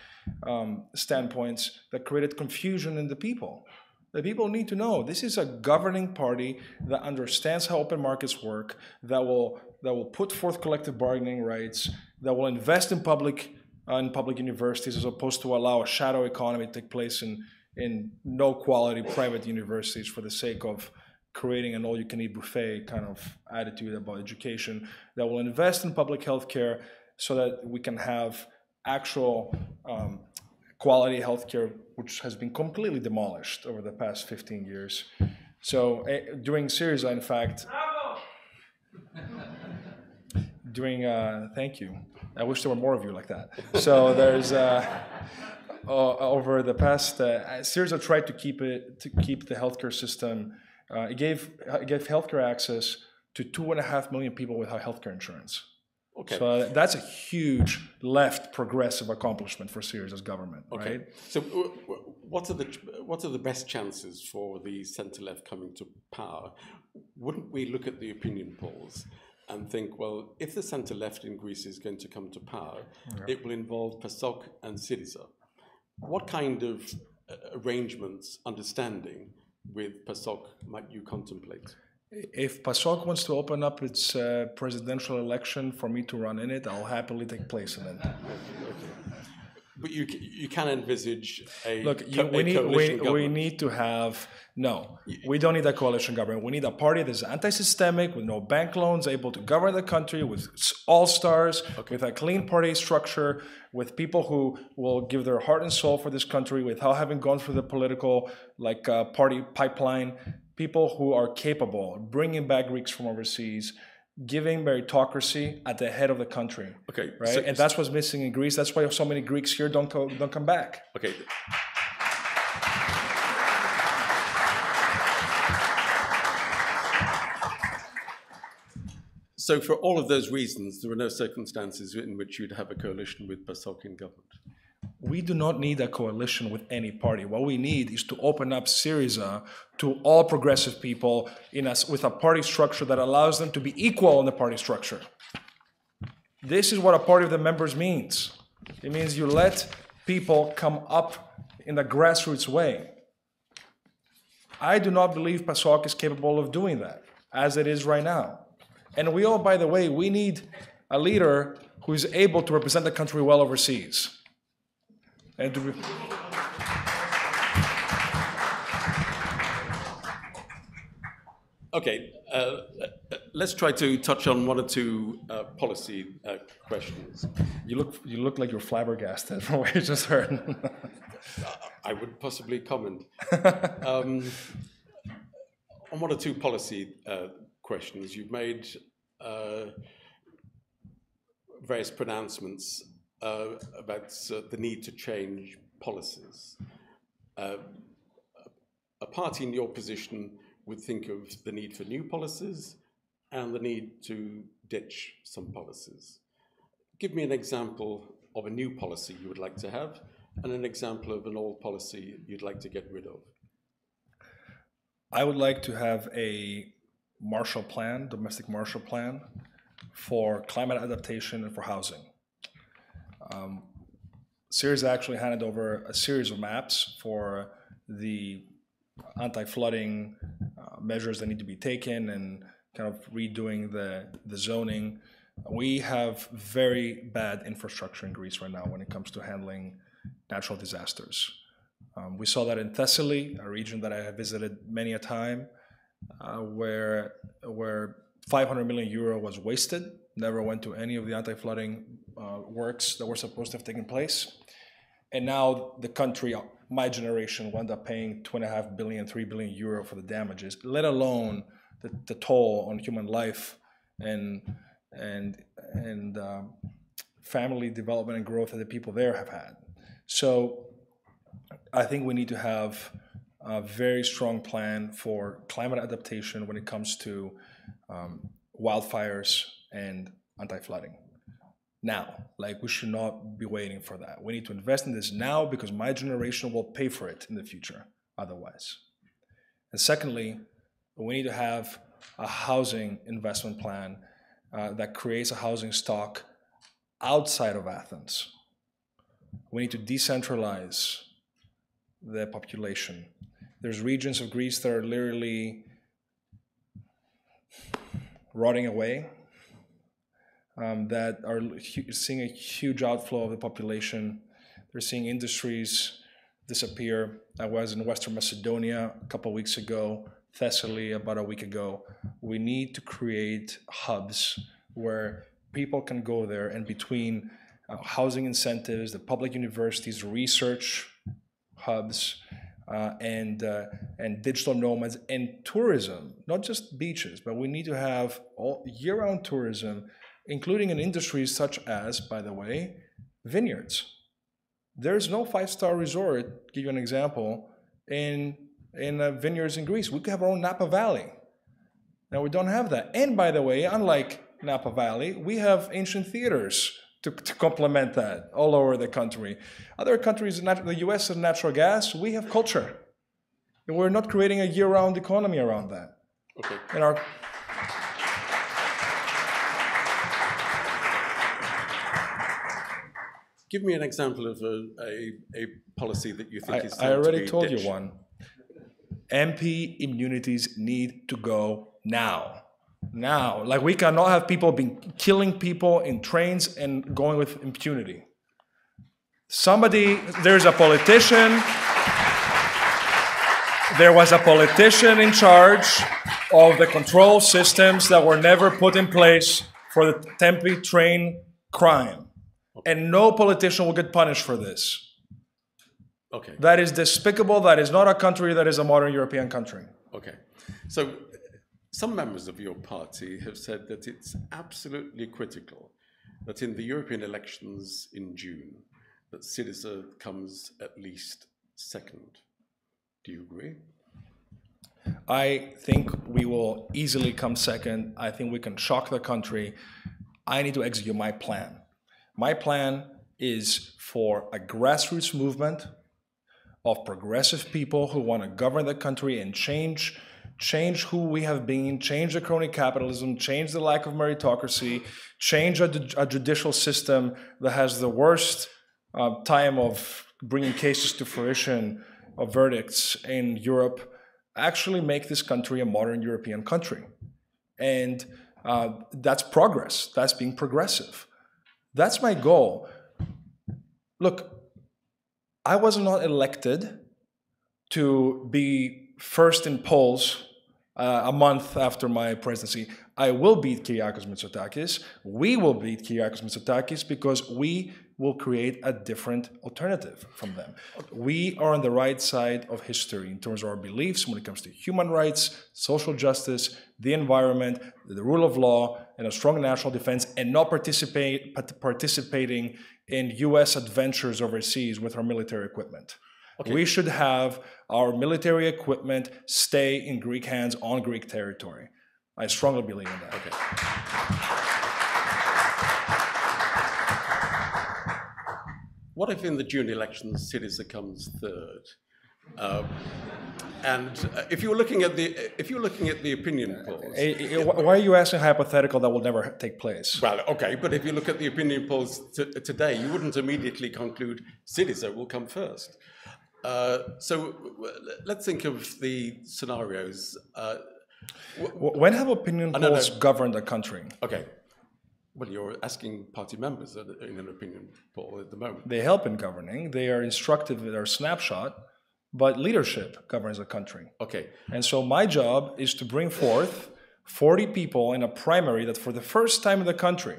standpoints that created confusion in the people. The people need to know this is a governing party that understands how open markets work, that will put forth collective bargaining rights, that will invest in public universities as opposed to allow a shadow economy to take place in no quality private universities for the sake of creating an all-you-can-eat buffet kind of attitude about education, that will invest in public health care so that we can have actual quality healthcare, which has been completely demolished over the past 15 years. So during Syriza, in fact, thank you. I wish there were more of you like that. So there's over the past, Syriza tried to keep the healthcare system. It gave healthcare access to 2.5 million people without healthcare insurance. Okay. So that's a huge left progressive accomplishment for Syriza's government, okay. Right? So what are the best chances for the centre-left coming to power? Wouldn't we look at the opinion polls and think, well, if the centre-left in Greece is going to come to power, it will involve PASOK and Syriza. What kind of arrangements, understanding with PASOK might you contemplate? If PASOK wants to open up its presidential election for me to run in it, I'll happily take place in it. Okay. But you can envisage a we need to have, no, we don't need a coalition government. We need a party that's anti-systemic, with no bank loans, able to govern the country, with all-stars, with a clean party structure, with people who will give their heart and soul for this country without having gone through the political party pipeline, people who are capable of bringing back Greeks from overseas, giving meritocracy at the head of the country. Okay, right, and that's what's missing in Greece. That's why so many Greeks here don't come back. Okay. So, for all of those reasons, there are no circumstances in which you'd have a coalition with PASOK in government. We do not need a coalition with any party. What we need is to open up Syriza to all progressive people with a party structure that allows them to be equal in the party structure. This is what a party of the members means. It means you let people come up in a grassroots way. I do not believe PASOK is capable of doing that, as it is right now. And we all, by the way, we need a leader who is able to represent the country well overseas. And to okay, let's try to touch on one or two policy questions. You look like you're flabbergasted from what you just heard. I would possibly comment. On one or two policy questions, you've made various pronouncements about the need to change policies. A party in your position would think of the need for new policies and the need to ditch some policies. Give me an example of a new policy you would like to have and an example of an old policy you'd like to get rid of. I would like to have a Marshall Plan, domestic Marshall Plan, for climate adaptation and for housing. Syriza actually handed over a series of maps for the anti-flooding measures that need to be taken and kind of redoing the zoning. We have very bad infrastructure in Greece right now when it comes to handling natural disasters. We saw that in Thessaly, a region that I have visited many a time, where 500 million euro was wasted, never went to any of the anti-flooding works that were supposed to have taken place. And now the country, my generation, wound up paying 2.5 billion, 3 billion euro for the damages, let alone the toll on human life and family development and growth that the people there have had. So I think we need to have a very strong plan for climate adaptation when it comes to wildfires and anti-flooding. Now, like, we should not be waiting for that. We need to invest in this now because my generation will pay for it in the future otherwise. And secondly, we need to have a housing investment plan that creates a housing stock outside of Athens. We need to decentralize the population. There's regions of Greece that are literally rotting away, that are seeing a huge outflow of the population. They're seeing industries disappear. I was in Western Macedonia a couple of weeks ago, Thessaly about a week ago. We need to create hubs where people can go there, and between housing incentives, the public universities, research hubs, and digital nomads and tourism, not just beaches, but we need to have all year-round tourism, including in industries such as, by the way, vineyards. There's no five-star resort, give you an example, in vineyards in Greece. We could have our own Napa Valley. Now, we don't have that. And by the way, unlike Napa Valley, we have ancient theaters to complement that all over the country. Other countries, the US has natural gas, we have culture. And we're not creating a year-round economy around that. Okay. In our Give me an example of a policy that you think is I already told you one. MP immunities need to go now. Now. Like, we cannot have people killing people in trains and going with impunity. There's a politician, there was a politician in charge of the control systems that were never put in place for the Tempe train crime. And no politician will get punished for this. Okay. That is despicable. That is not a country that is a modern European country. Okay. So some members of your party have said that it's absolutely critical that in the European elections in June, that Syriza comes at least second. Do you agree? I think we will easily come second. I think we can shock the country. I need to execute my plan. My plan is for a grassroots movement of progressive people who want to govern the country and change who we have been, change the crony capitalism, change the lack of meritocracy, change a judicial system that has the worst time of bringing cases to fruition of verdicts in Europe, actually make this country a modern European country. And that's progress. That's being progressive. That's my goal. Look, I was not elected to be first in polls a month after my presidency. I will beat Kyriakos Mitsotakis. We will beat Kyriakos Mitsotakis because we will create a different alternative from them. We are on the right side of history in terms of our beliefs when it comes to human rights, social justice, the environment, the rule of law, and a strong national defense, and not participating in US adventures overseas with our military equipment. Okay. We should have our military equipment stay in Greek hands on Greek territory. I strongly believe in that. Okay. What if in the June elections Syriza comes third? If you're looking at the opinion polls, why are you asking hypothetical that will never take place? Well, okay, but if you look at the opinion polls today, you wouldn't immediately conclude Syriza will come first. So let's think of the scenarios. When have opinion polls governed a country? Okay. Well, you're asking party members in an opinion poll at the moment. They help in governing. They are instructive in their snapshot, but leadership governs a country. Okay. And so my job is to bring forth 40 people in a primary that for the first time in the country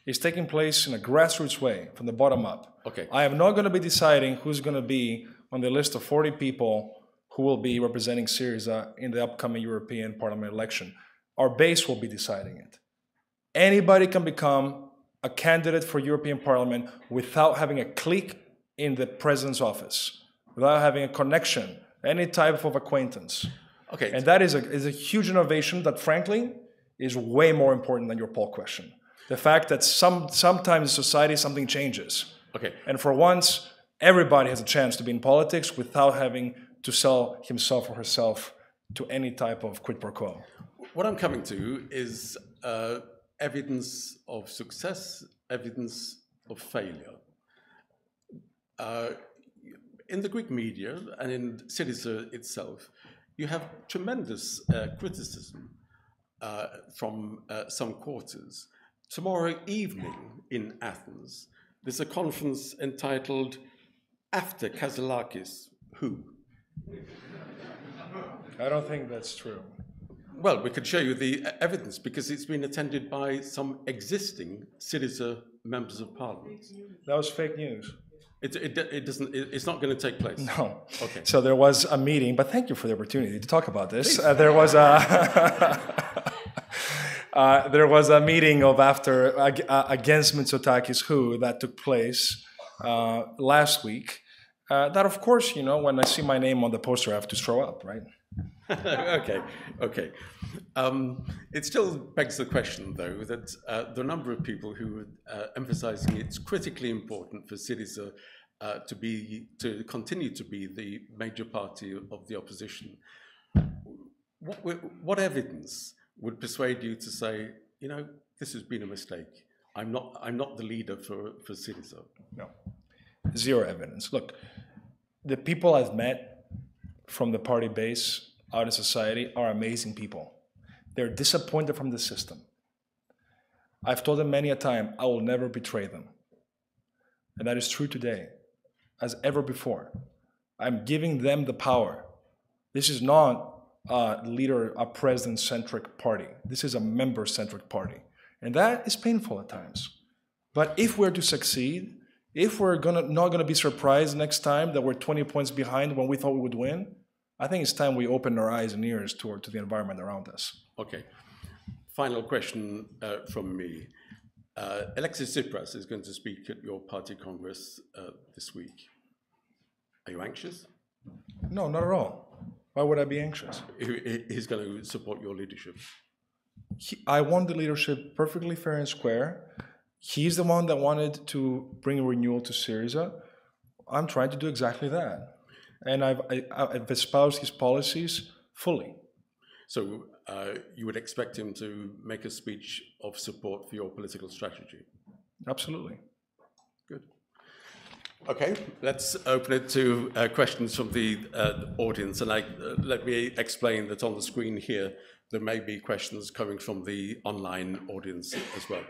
is taking place in a grassroots way, from the bottom up. Okay. I am not going to be deciding who's going to be on the list of 40 people who will be representing Syriza in the upcoming European Parliament election. Our base will be deciding it. Anybody can become a candidate for European Parliament without having a clique in the president's office, without having a connection, any type of acquaintance. Okay. And that is a huge innovation that, frankly, is way more important than your poll question. The fact that sometimes in society something changes. Okay. And for once, everybody has a chance to be in politics without having to sell himself or herself to any type of quid pro quo. What I'm coming to is evidence of success, evidence of failure. In the Greek media and in Syriza itself, you have tremendous criticism from some quarters. Tomorrow evening in Athens, there's a conference entitled After Kazalakis, Who? I don't think that's true. Well, we could show you the evidence because it's been attended by some existing Syriza members of parliament. That was fake news. It's not going to take place. No. Okay. So there was a meeting, but thank you for the opportunity to talk about this. There was a there was a meeting of against Mitsotakis who that took place last week. That, of course, you know, when I see my name on the poster, I have to throw up, right? Okay. It still begs the question, though, that the number of people who are emphasizing it's critically important for Syriza to continue to be the major party of the opposition. What evidence would persuade you to say, you know, this has been a mistake? I'm not the leader for Syriza. No, zero evidence. Look, the people I've met from the party base out in society are amazing people. They're disappointed from the system. I've told them many a time, I will never betray them. And that is true today, as ever before. I'm giving them the power. This is not a president-centric party. This is a member-centric party. And that is painful at times. But if we're to succeed, if we're not going to be surprised next time that we're 20 points behind when we thought we would win, I think it's time we open our eyes and ears to the environment around us. Okay. Final question from me. Alexis Tsipras is going to speak at your party congress this week. Are you anxious? No, not at all. Why would I be anxious? He's going to support your leadership. I want the leadership perfectly fair and square. He's the one that wanted to bring renewal to Syriza. I'm trying to do exactly that. And I've espoused his policies fully. So you would expect him to make a speech of support for your political strategy? Absolutely. Good. Okay, let's open it to questions from the audience. And let me explain that on the screen here, there may be questions coming from the online audience as well.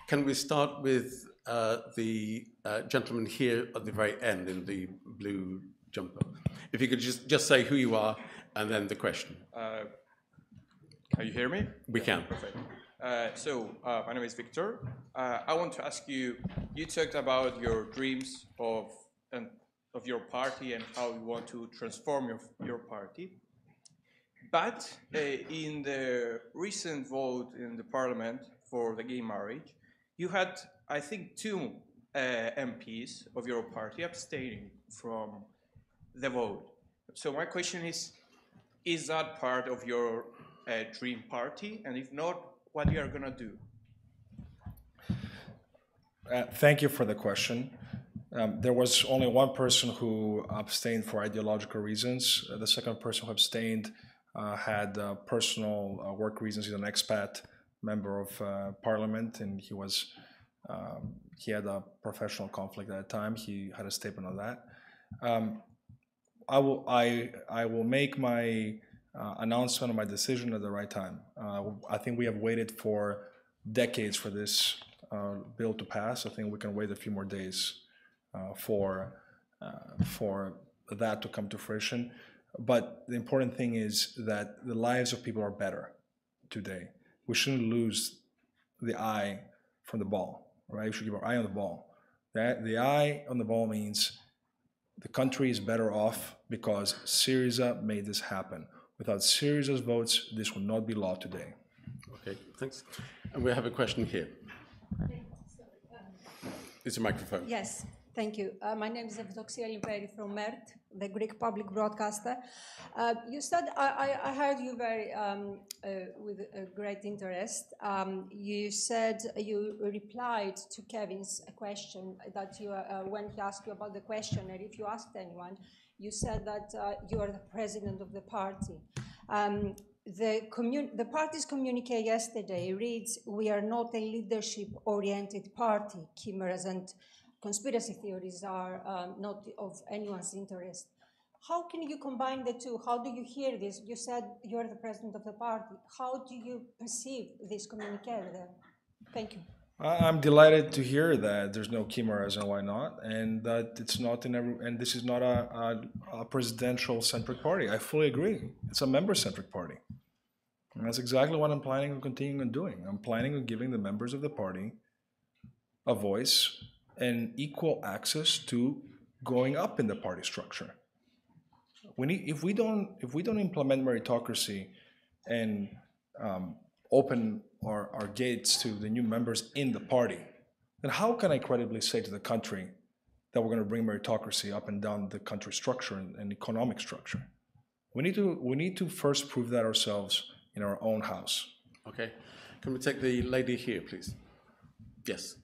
Can we start with the gentleman here at the very end in the blue jumper? If you could just say who you are and then the question. Can you hear me? We can. Perfect. My name is Victor. I want to ask you, you talked about your dreams of your party and how you want to transform your party. But in the recent vote in the parliament for the gay marriage, you had, I think, 2 MPs of your party abstaining from the vote. So my question is that part of your dream party? And if not, what you are going to do? Thank you for the question. There was only one person who abstained for ideological reasons. The second person who abstained had personal work reasons. He's an expat member of parliament, and he had a professional conflict at the time. He had a statement on that. I will make my announcement of my decision at the right time. I think we have waited for decades for this bill to pass. I think we can wait a few more days for that to come to fruition. But the important thing is that the lives of people are better today. We shouldn't lose the eye from the ball, right? We should keep our eye on the ball. The eye on the ball means the country is better off because Syriza made this happen. Without Syriza's votes, this would not be law today. Okay, thanks. And we have a question here. It's a microphone. Yes, thank you. My name is Evdoxia Limperi from MERT, the Greek public broadcaster. You said, I heard you with great interest. You said you replied to Kevin's question that when he asked you about the questionnaire, if you asked anyone, you said that you are the president of the party. The party's communique yesterday reads, "We are not a leadership-oriented party. Chimeras and conspiracy theories are not of anyone's interest." How can you combine the two? How do you hear this? You said you are the president of the party. How do you perceive this communique there? Thank you. I'm delighted to hear that there's no chimeras and why not, and that it's not and this is not a presidential-centric party. I fully agree. It's a member-centric party. And that's exactly what I'm planning on continuing on doing. I'm planning on giving the members of the party a voice and equal access to going up in the party structure. If we don't implement meritocracy and open our gates to the new members in the party, then how can I credibly say to the country that we're going to bring meritocracy up and down the country structure and economic structure? We need to first prove that ourselves in our own house. Okay. Can we take the lady here, please? Yes.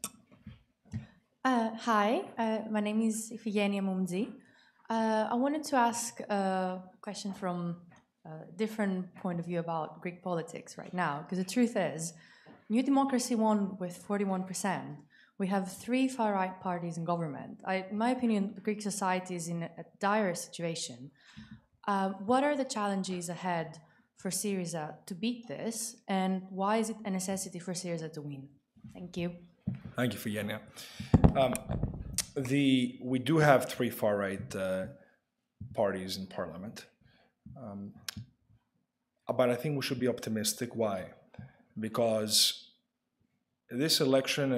Hi, my name is Ifigenia Mumzi. I wanted to ask a question from a different point of view about Greek politics right now, because the truth is, New Democracy won with 41%. We have 3 far-right parties in government. In my opinion, the Greek society is in a dire situation. What are the challenges ahead for Syriza to beat this, and why is it a necessity for Syriza to win? Thank you. Thank you, Ifigenia. We do have 3 far-right parties in parliament, but I think we should be optimistic. Why? Because this election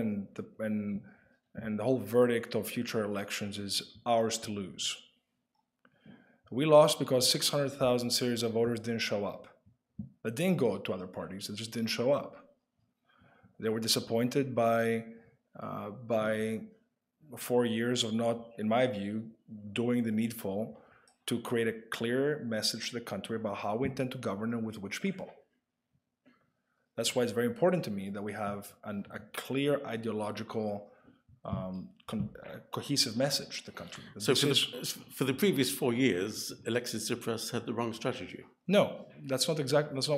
and the whole verdict of future elections is ours to lose. We lost because 600,000 Syriza voters didn't show up. They didn't go to other parties, they just didn't show up. They were disappointed by 4 years of not, in my view, doing the needful to create a clear message to the country about how we intend to govern and with which people. That's why it's very important to me that we have a clear ideological, cohesive message to the country. So for the previous 4 years, Alexis Tsipras had the wrong strategy? No, that's not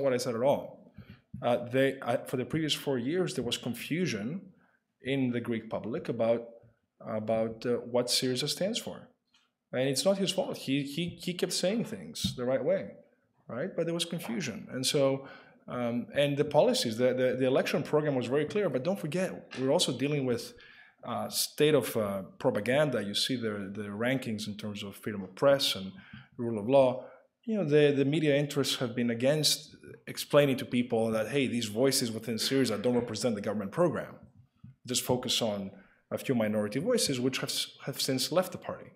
what I said at all. For the previous 4 years, there was confusion in the Greek public about what Syriza stands for. And it's not his fault. He kept saying things the right way, right? But there was confusion. And so, and the policies, the election program was very clear, but don't forget, we're also dealing with state of propaganda. You see the rankings in terms of freedom of press and rule of law. You know, the media interests have been against explaining to people that, hey, these voices within Syriza don't represent the government program. Just focus on a few minority voices, which have since left the party.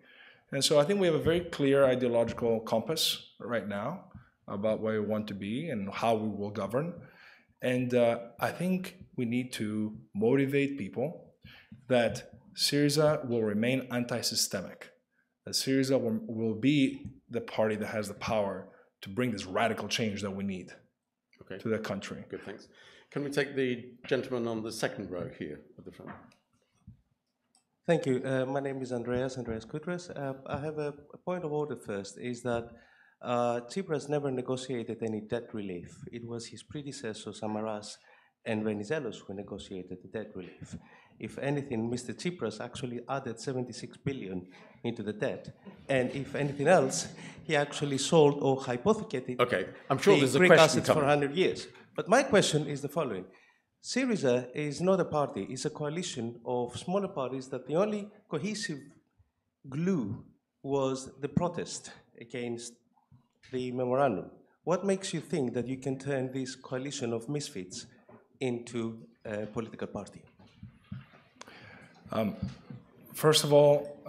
And so I think we have a very clear ideological compass right now about where we want to be and how we will govern. And I think we need to motivate people that Syriza will remain anti-systemic, that Syriza will be the party that has the power to bring this radical change that we need to the country. Good, thanks. Can we take the gentleman on the second row here at the front? Thank you. My name is Andreas Kutras. I have a point of order first, is that Tsipras never negotiated any debt relief. It was his predecessor, Samaras, and Venizelos who negotiated the debt relief. If anything, Mr. Tsipras actually added 76 billion into the debt. And if anything else, he actually sold or hypothecated I'm sure there's a Greek question assets for coming. 100 years. But my question is the following. Syriza is not a party, it's a coalition of smaller parties that the only cohesive glue was the protest against the memorandum. What makes you think that you can turn this coalition of misfits into a political party? First of all,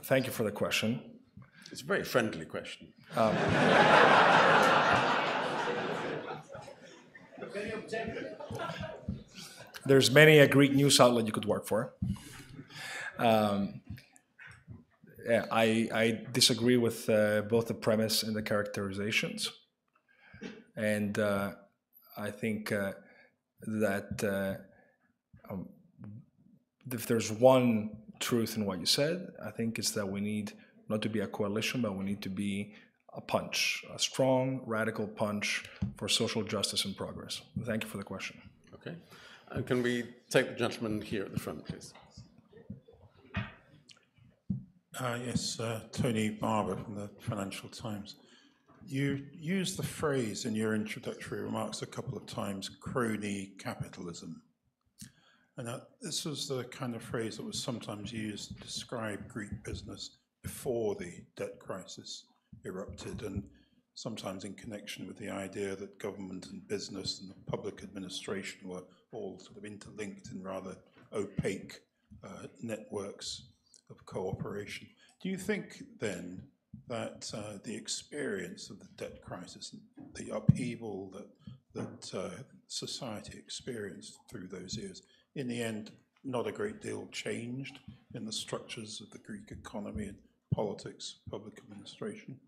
thank you for the question. It's a very friendly question. There's many a Greek news outlet you could work for. Yeah, I disagree with both the premise and the characterizations. And I think that if there's one truth in what you said, I think it's that we need not to be a coalition, but we need to be a punch, a strong, radical punch for social justice and progress. Thank you for the question. Okay. Can we take the gentleman here at the front, please? Yes, Tony Barber from the Financial Times. You used the phrase in your introductory remarks a couple of times, crony capitalism. And this was the kind of phrase that was sometimes used to describe Greek business before the debt crisis erupted, and sometimes in connection with the idea that government and business and the public administration were all sort of interlinked in rather opaque networks of cooperation. Do you think then that the experience of the debt crisis, the upheaval that society experienced through those years, in the end, not a great deal changed in the structures of the Greek economy and politics, public administration?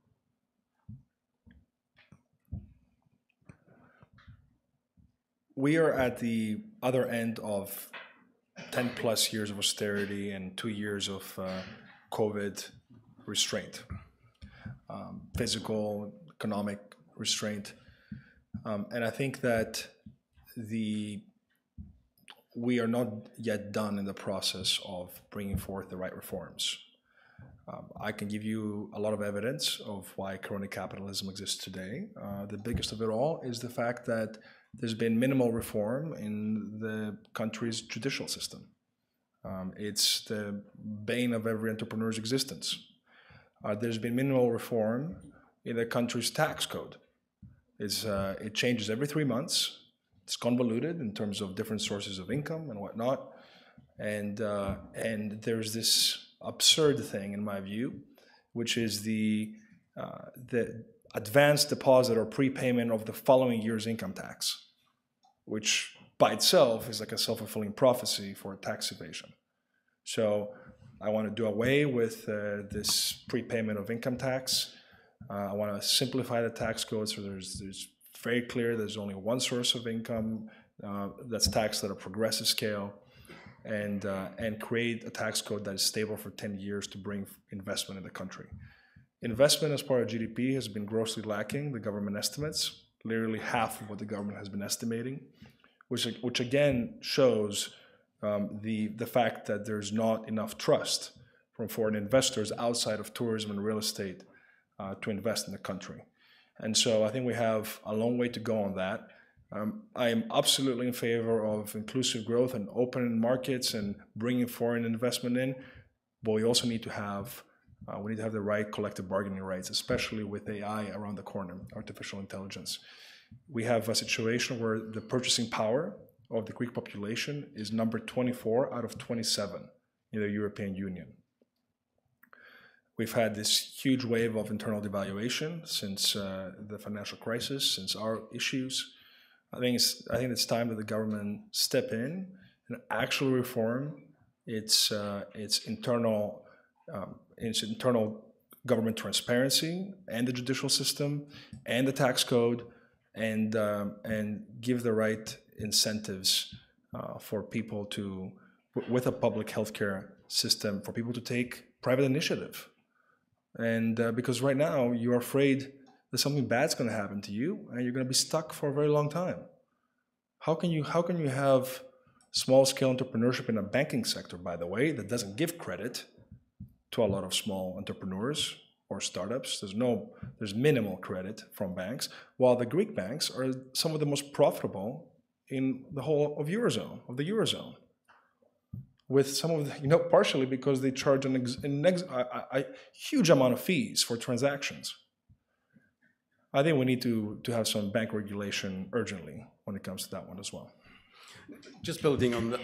We are at the other end of 10 plus years of austerity and 2 years of COVID restraint, physical, economic restraint. And I think that we are not yet done in the process of bringing forth the right reforms. I can give you a lot of evidence of why crony capitalism exists today. The biggest of it all is the fact that there's been minimal reform in the country's judicial system. It's the bane of every entrepreneur's existence. There's been minimal reform in the country's tax code. It changes every 3 months. It's convoluted in terms of different sources of income and whatnot. And there's this absurd thing, in my view, which is the advanced deposit or prepayment of the following year's income tax, which by itself is like a self-fulfilling prophecy for tax evasion. So I want to do away with this prepayment of income tax. I want to simplify the tax code so there's very clear there's only one source of income that's taxed at a progressive scale, and create a tax code that is stable for 10 years to bring investment in the country. Investment as part of GDP has been grossly lacking, the government estimates, literally half of what the government has been estimating, which again shows the fact that there's not enough trust from foreign investors outside of tourism and real estate to invest in the country. And so I think we have a long way to go on that. I am absolutely in favor of inclusive growth and open markets and bringing foreign investment in, but we also need to have the right collective bargaining rights, especially with AI around the corner, artificial intelligence. We have a situation where the purchasing power of the Greek population is number 24 out of 27 in the European Union. We've had this huge wave of internal devaluation since the financial crisis, since our issues. I think it's time that the government step in and actually reform its internal government transparency and the judicial system and the tax code, and give the right incentives for people to, with a public healthcare system for people to take private initiative. And because right now you're afraid that something bad's going to happen to you and you're going to be stuck for a very long time. How can you have small-scale entrepreneurship in a banking sector, by the way, that doesn't give credit to a lot of small entrepreneurs or startups? There's minimal credit from banks, while the Greek banks are some of the most profitable in the whole of the Eurozone. With some of the, partially because they charge a huge amount of fees for transactions. I think we need to have some bank regulation urgently when it comes to that one as well. Just building on that.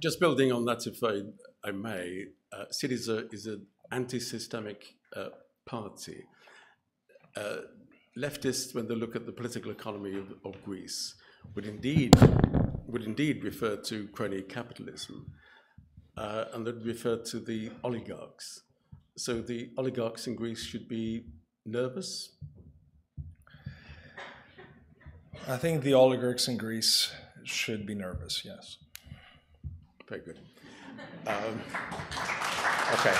Just building on that, if I may, Syriza is an anti-systemic party. Leftists, when they look at the political economy of Greece, would indeed refer to crony capitalism, and they'd refer to the oligarchs. So the oligarchs in Greece should be nervous? I think the oligarchs in Greece should be nervous, yes. Very good. Okay.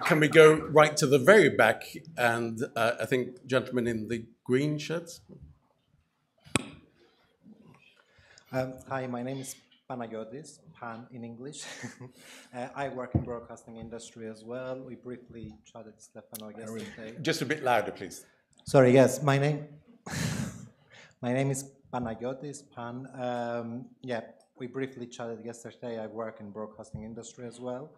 Can we go right to the very back? And I think gentlemen in the green shirts. Hi, my name is Panagiotis, Pan in English. I work in broadcasting industry as well. We briefly chatted, Stefano, yesterday. Just a bit louder, please. Sorry, yes, my name is Panagiotis, Pan. Yeah, we briefly chatted yesterday. I work in broadcasting industry as well.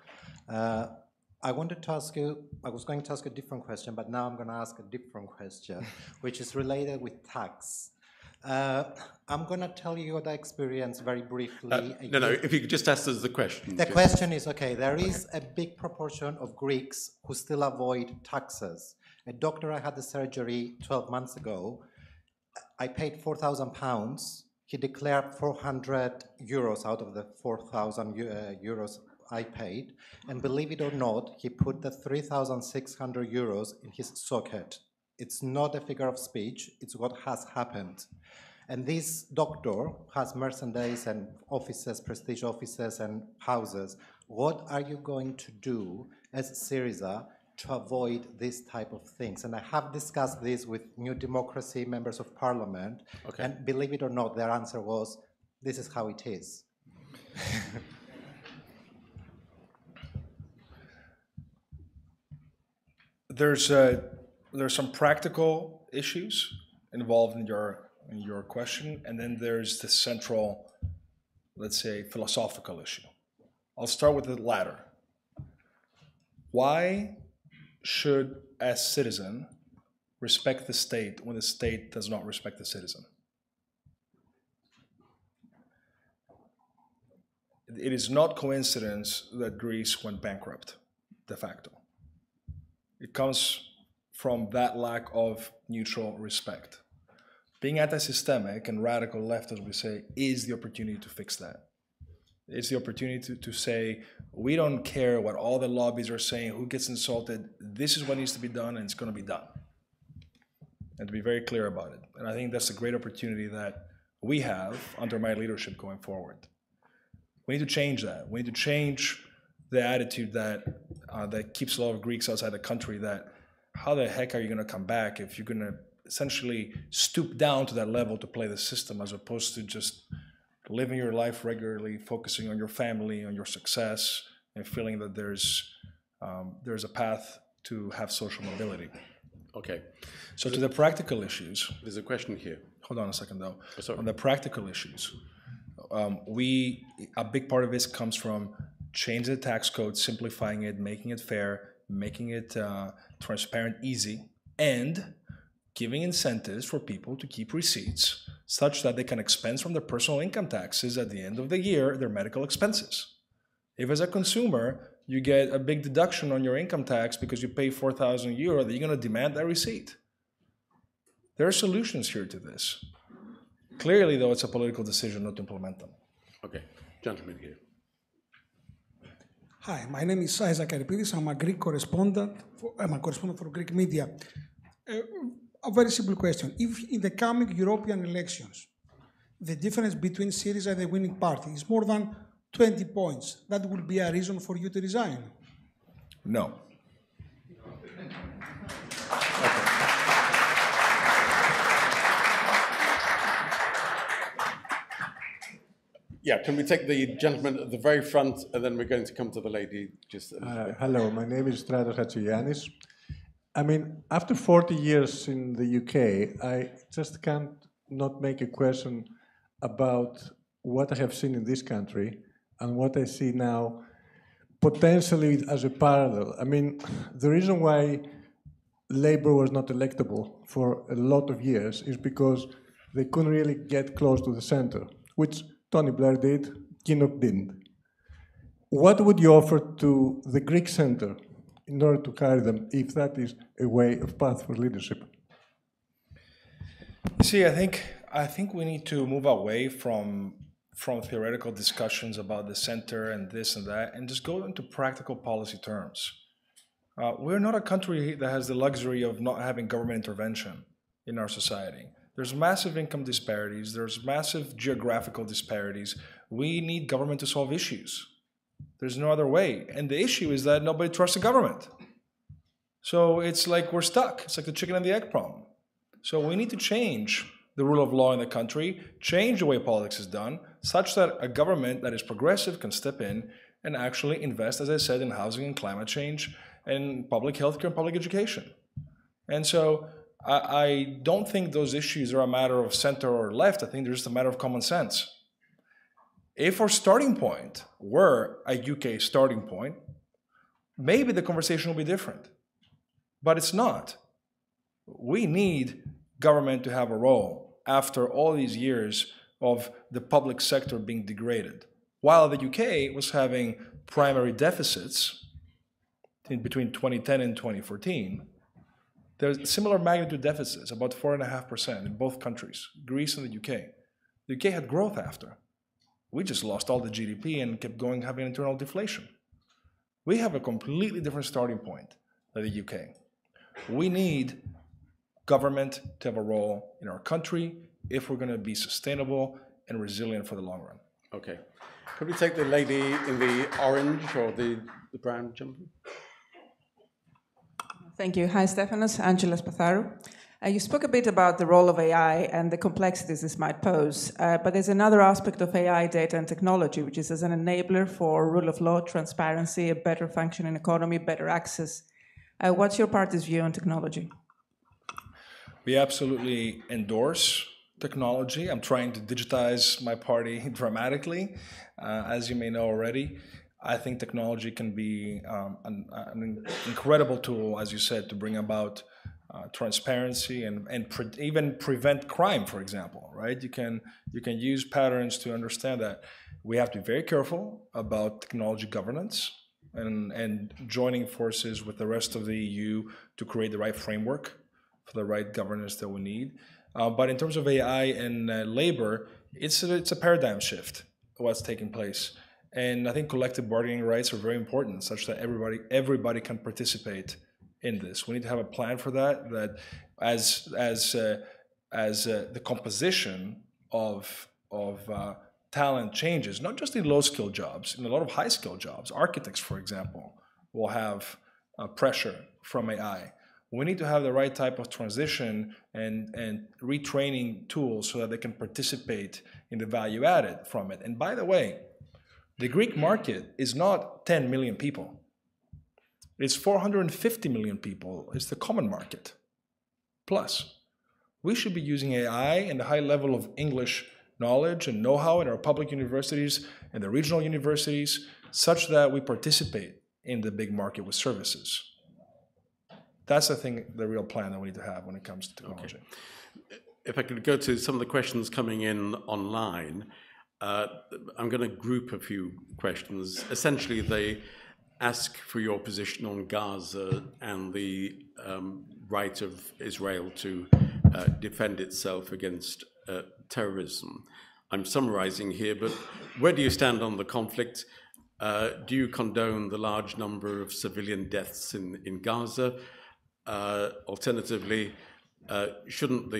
I was going to ask you a different question, but now I'm going to ask a different question, which is related with tax. I'm going to tell you what I experienced very briefly. No, if you could just ask us the question. The question is, okay, there is a big proportion of Greeks who still avoid taxes. A doctor, I had the surgery 12 months ago. I paid £4,000. He declared 400 euros out of the 4,000 euros I paid. And believe it or not, he put the 3,600 euros in his socket. It's not a figure of speech, it's what has happened. And this doctor has merchandise and offices, prestige offices and houses. What are you going to do as Syriza to avoid this type of things? And I have discussed this with New Democracy members of parliament, okay. And believe it or not, their answer was, this is how it is. There's some practical issues involved in your question, and then there's the central, let's say, philosophical issue. I'll start with the latter. Why should a citizen respect the state when the state does not respect the citizen? It is not coincidence that Greece went bankrupt, de facto. It comes from that lack of mutual respect. Being anti-systemic and radical left, as we say, is the opportunity to fix that. It's the opportunity to say, we don't care what all the lobbies are saying, who gets insulted, this is what needs to be done, and it's going to be done. And to be very clear about it. And I think that's a great opportunity that we have under my leadership going forward. We need to change that. We need to change the attitude that keeps a lot of Greeks outside the country, that how the heck are you going to come back if you're going to essentially stoop down to that level to play the system, as opposed to just living your life regularly, focusing on your family, on your success, and feeling that there's a path to have social mobility. Okay. So to the practical issues. There's a question here. Hold on a second, though. Oh, sorry. On the practical issues, a big part of this comes from changing the tax code, simplifying it, making it fair, making it transparent, easy, and giving incentives for people to keep receipts such that they can expense from their personal income taxes at the end of the year their medical expenses. If as a consumer, you get a big deduction on your income tax because you pay 4,000 euro, then you're going to demand that receipt. There are solutions here to this. Clearly, though, it's a political decision not to implement them. Okay, gentleman here. Hi, my name is Isaac Aripidis. I'm a Greek correspondent. I'm a correspondent for Greek media. a very simple question. If in the coming European elections, the difference between Syriza and the winning party is more than 20 points, that will be a reason for you to resign? No. Yeah, can we take the gentleman at the very front, and then we're going to come to the lady just. Hello, my name is Stratos Hatzigiannis. I mean, after 40 years in the UK, I just can't not make a question about what I have seen in this country and what I see now, potentially as a parallel. I mean, the reason why Labour was not electable for a lot of years is because they couldn't really get close to the centre, which Tony Blair did, Kinnock didn't. What would you offer to the Greek centre in order to carry them, if that is a way of path for leadership? See, I think we need to move away from theoretical discussions about the center and this and that, and just go into practical policy terms. We're not a country that has the luxury of not having government intervention in our society. There's massive income disparities. There's massive geographical disparities. We need government to solve issues. There's no other way. And the issue is that nobody trusts the government. So it's like we're stuck. It's like the chicken and the egg problem. So we need to change the rule of law in the country, change the way politics is done, such that a government that is progressive can step in and actually invest, as I said, in housing and climate change and public health care and public education. And so I don't think those issues are a matter of center or left. I think they're just a matter of common sense. If our starting point were a UK starting point, maybe the conversation will be different. But it's not. We need government to have a role after all these years of the public sector being degraded. While the UK was having primary deficits in between 2010 and 2014, there's similar magnitude deficits, about 4.5% in both countries, Greece and the UK. The UK had growth after. We just lost all the GDP and kept going having internal deflation. We have a completely different starting point than the UK. We need government to have a role in our country if we're going to be sustainable and resilient for the long run. Okay. Could we take the lady in the orange or the brown jumper? Thank you. Hi, Stéphanos. Angela Spatharu. You spoke a bit about the role of AI and the complexities this might pose, but there's another aspect of AI, data and technology, which is as an enabler for rule of law, transparency, a better functioning economy, better access. What's your party's view on technology? We absolutely endorse technology. I'm trying to digitize my party dramatically, as you may know already. I think technology can be an incredible tool, as you said, to bring about transparency and even prevent crime, for example, right? You can use patterns to understand that. We have to be very careful about technology governance and joining forces with the rest of the EU to create the right framework for the right governance that we need. But in terms of AI and labor, it's a paradigm shift, what's taking place. And I think collective bargaining rights are very important, such that everybody can participate in this. We need to have a plan for that. That as the composition of talent changes, not just in low-skilled jobs, in a lot of high-skilled jobs. Architects, for example, will have pressure from AI. We need to have the right type of transition and retraining tools so that they can participate in the value added from it. And by the way, the Greek market is not 10 million people. It's 450 million people. It's the common market. Plus, we should be using AI and the high level of English knowledge and know-how in our public universities and the regional universities such that we participate in the big market with services. That's, I think, the real plan that we need to have when it comes to technology. Okay. If I could go to some of the questions coming in online, I'm going to group a few questions. Essentially, they ask for your position on Gaza and the right of Israel to defend itself against terrorism. I'm summarizing here, but where do you stand on the conflict? Do you condone the large number of civilian deaths in Gaza? Alternatively, shouldn't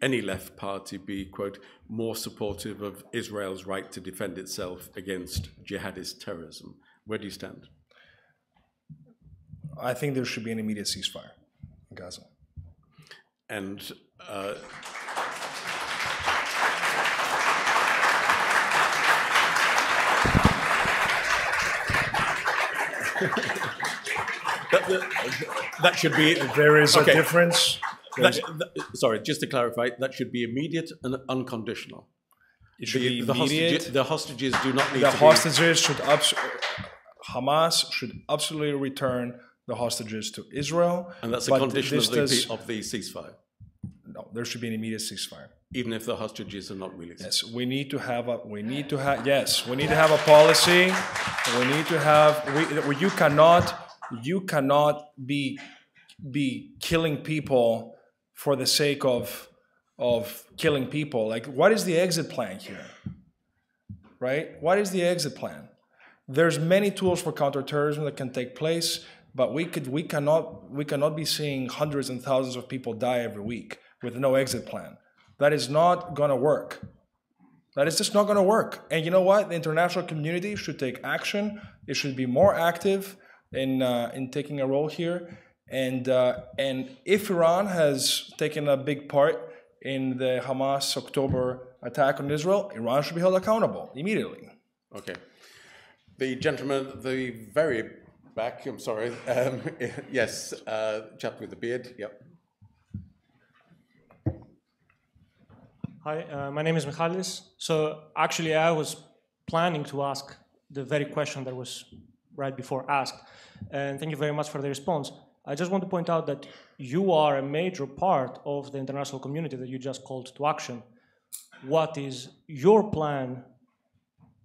any left party be, quote, more supportive of Israel's right to defend itself against jihadist terrorism? Where do you stand? I think there should be an immediate ceasefire in Gaza. And that should be. There is a difference. Sorry, just to clarify, that should be immediate and unconditional. It should be immediate. The hostages do not need the to hostages should Hamas should absolutely return the hostages to Israel. And that's a condition of the ceasefire. No, there should be an immediate ceasefire. Even if the hostages are not released. Yes, we need to have a policy. We need to have. You cannot be killing people for the sake of killing people. Like, what is the exit plan here? Right? What is the exit plan? There's many tools for counterterrorism that can take place, but we cannot be seeing hundreds and thousands of people die every week with no exit plan. That is not going to work. That is just not going to work. And you know what? The international community should take action. It should be more active in taking a role here. And if Iran has taken a big part in the Hamas October attack on Israel, Iran should be held accountable immediately. Okay. The gentleman at the very back, I'm sorry. Yes, chap with the beard. Yep. Hi, my name is Michalis. So actually, I was planning to ask the very question that was right before asked. And thank you very much for the response. I just want to point out that you are a major part of the international community that you just called to action. What is your plan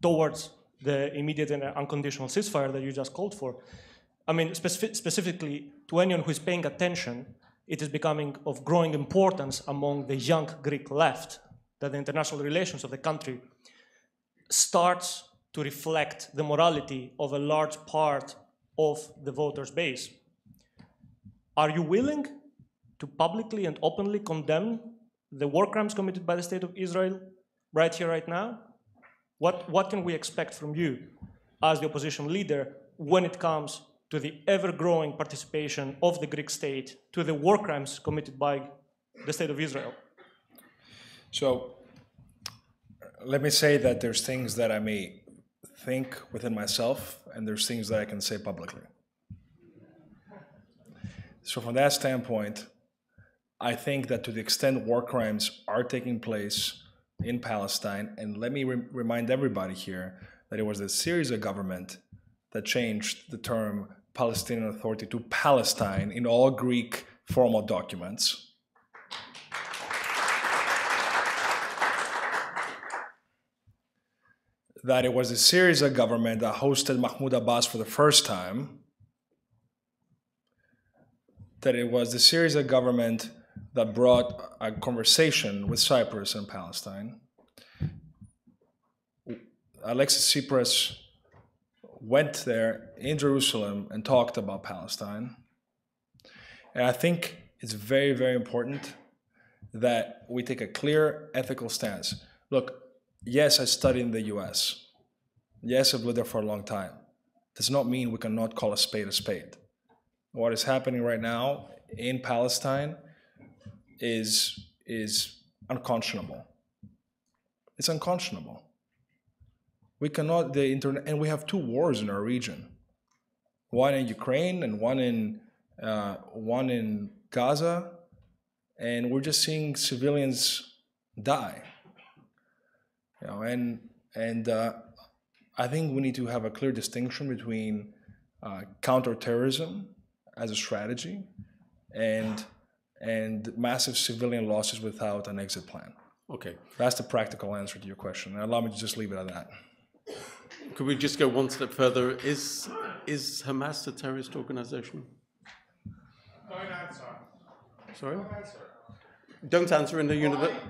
towards the immediate and unconditional ceasefire that you just called for? I mean, specifically to anyone who is paying attention, it is becoming of growing importance among the young Greek left that the international relations of the country starts to reflect the morality of a large part of the voters' base. Are you willing to publicly and openly condemn the war crimes committed by the state of Israel right here, right now? What can we expect from you as the opposition leader when it comes to the ever-growing participation of the Greek state to the war crimes committed by the state of Israel? So let me say that there's things that I may think within myself, and there's things that I can say publicly. So from that standpoint, I think that to the extent war crimes are taking place in Palestine, and let me remind everybody here that it was the Syriza government that changed the term Palestinian Authority to Palestine in all Greek formal documents. That it was the Syriza government that hosted Mahmoud Abbas for the first time. That it was the Syriza government that brought a conversation with Cyprus and Palestine. Alexis Tsipras went there in Jerusalem and talked about Palestine. And I think it's very, very important that we take a clear ethical stance. Look, yes, I studied in the US. Yes, I've lived there for a long time. Does not mean we cannot call a spade a spade. What is happening right now in Palestine is unconscionable. It's unconscionable. We cannot, and we have two wars in our region. One in Ukraine and one in Gaza, and we're just seeing civilians die. You know, and I think we need to have a clear distinction between counterterrorism as a strategy and massive civilian losses without an exit plan. Okay. That's the practical answer to your question. And allow me to just leave it at that. Could we just go one step further? Is Hamas a terrorist organization? Don't answer. Sorry? Don't answer. Don't answer in a university.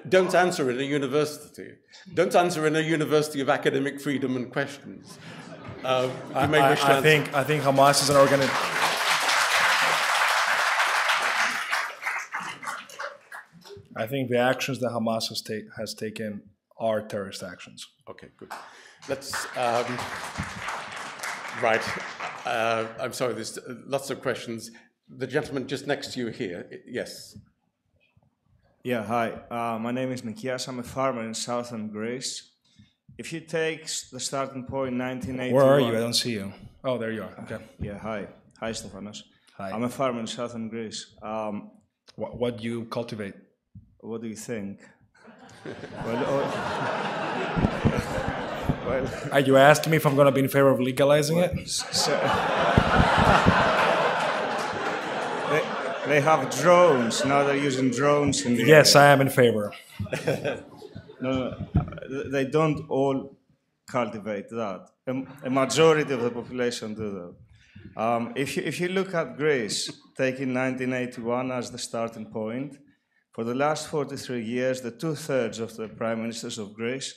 Don't answer in a university. Don't answer in a university of academic freedom and questions. I think Hamas is an organization. I think the actions that Hamas has taken are terrorist actions. Okay, good. Let's, right. I'm sorry, there's lots of questions. The gentleman just next to you here, yes. Yeah, hi. My name is Nikias. I'm a farmer in southern Greece. If you take the starting point 1981... Where are you? I don't see you. Oh, there you are. Okay. Yeah, hi. Hi, Stéphanos. Hi. I'm a farmer in southern Greece. What do you cultivate? What do you think? Are you asking me if I'm going to be in favor of legalizing it? They have drones. Now they're using drones in the Yes, I am in favor. No, they don't all cultivate that. A majority of the population do that. If you look at Greece, taking 1981 as the starting point, for the last 43 years, the 2/3 of the prime ministers of Greece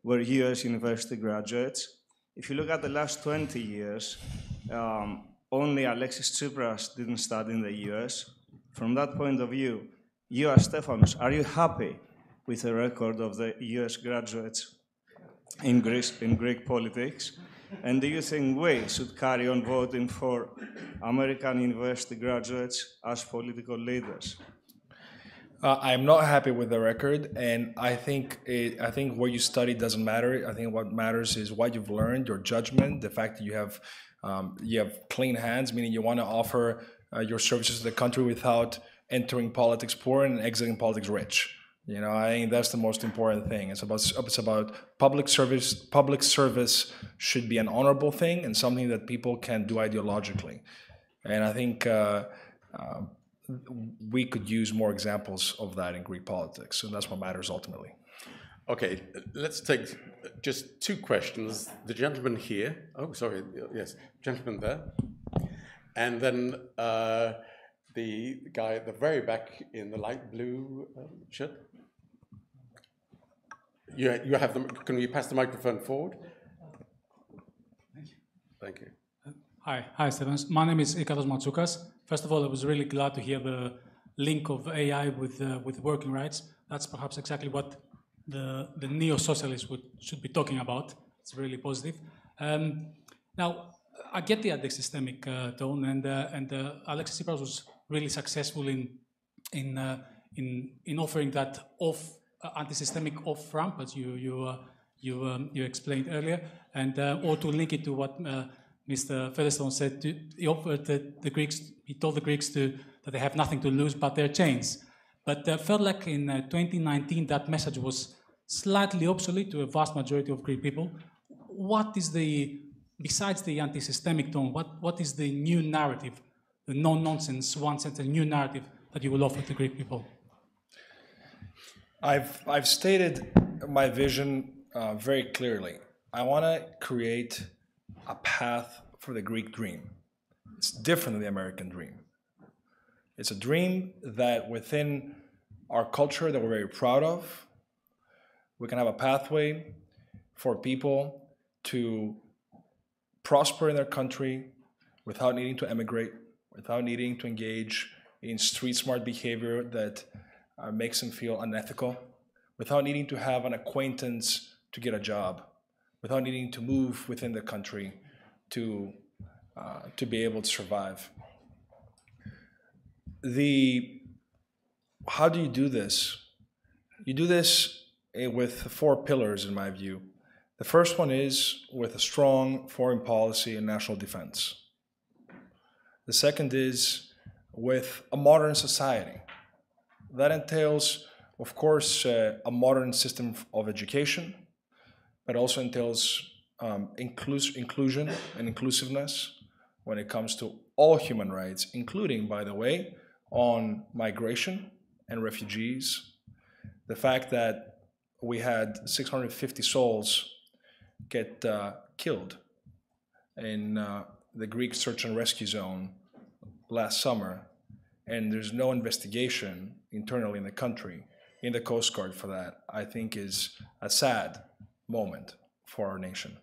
were US university graduates. If you look at the last 20 years, only Alexis Tsipras didn't study in the US. From that point of view, you as Stéphanos, are you happy with the record of the US graduates in Greece, in Greek politics? And do you think we should carry on voting for American university graduates as political leaders? I'm not happy with the record, and I think where you study doesn't matter. I think what matters is what you've learned, your judgment, the fact that you have clean hands, meaning you want to offer your services to the country without entering politics poor and exiting politics rich. You know, I think that's the most important thing. It's about public service. Public service should be an honorable thing and something that people can do ideologically. And I think we could use more examples of that in Greek politics, and that's what matters ultimately. Okay, let's take just two questions. The gentleman here. Oh, sorry. Yes, gentleman there. And then the guy at the very back in the light blue shirt. You have them. Can we pass the microphone forward? Thank you. Hi, Stéphanos. My name is Ikaros Matsoukas. First of all, I was really glad to hear the link of AI with working rights. That's perhaps exactly what the neo-socialists should be talking about. It's really positive. Now, I get the anti-systemic tone, and Alexis Tsipras was really successful in offering that anti-systemic off-ramp, as you explained earlier, and or to link it to what Mr. Featherstone said. He offered he told the Greeks that they have nothing to lose but their chains. But felt like in 2019 that message was slightly obsolete to a vast majority of Greek people. What is besides the anti-systemic tone, what is the new narrative, the no-nonsense, one-sentence new narrative that you will offer to Greek people? I've stated my vision very clearly. I want to create a path for the Greek dream. It's different than the American dream. It's a dream that within our culture that we're very proud of, we can have a pathway for people to prosper in their country without needing to emigrate, without needing to engage in street smart behavior that makes them feel unethical, without needing to have an acquaintance to get a job, without needing to move within the country to be able to survive. How do you do this? You do this with 4 pillars, in my view. The first one is with a strong foreign policy and national defense. The second is with a modern society. That entails, of course, a modern system of education, but also entails inclusion and inclusiveness when it comes to all human rights, including, by the way, on migration and refugees. The fact that we had 650 souls get killed in the Greek search and rescue zone last summer, and there's no investigation internally in the country, in the Coast Guard for that, I think is a sad moment for our nation.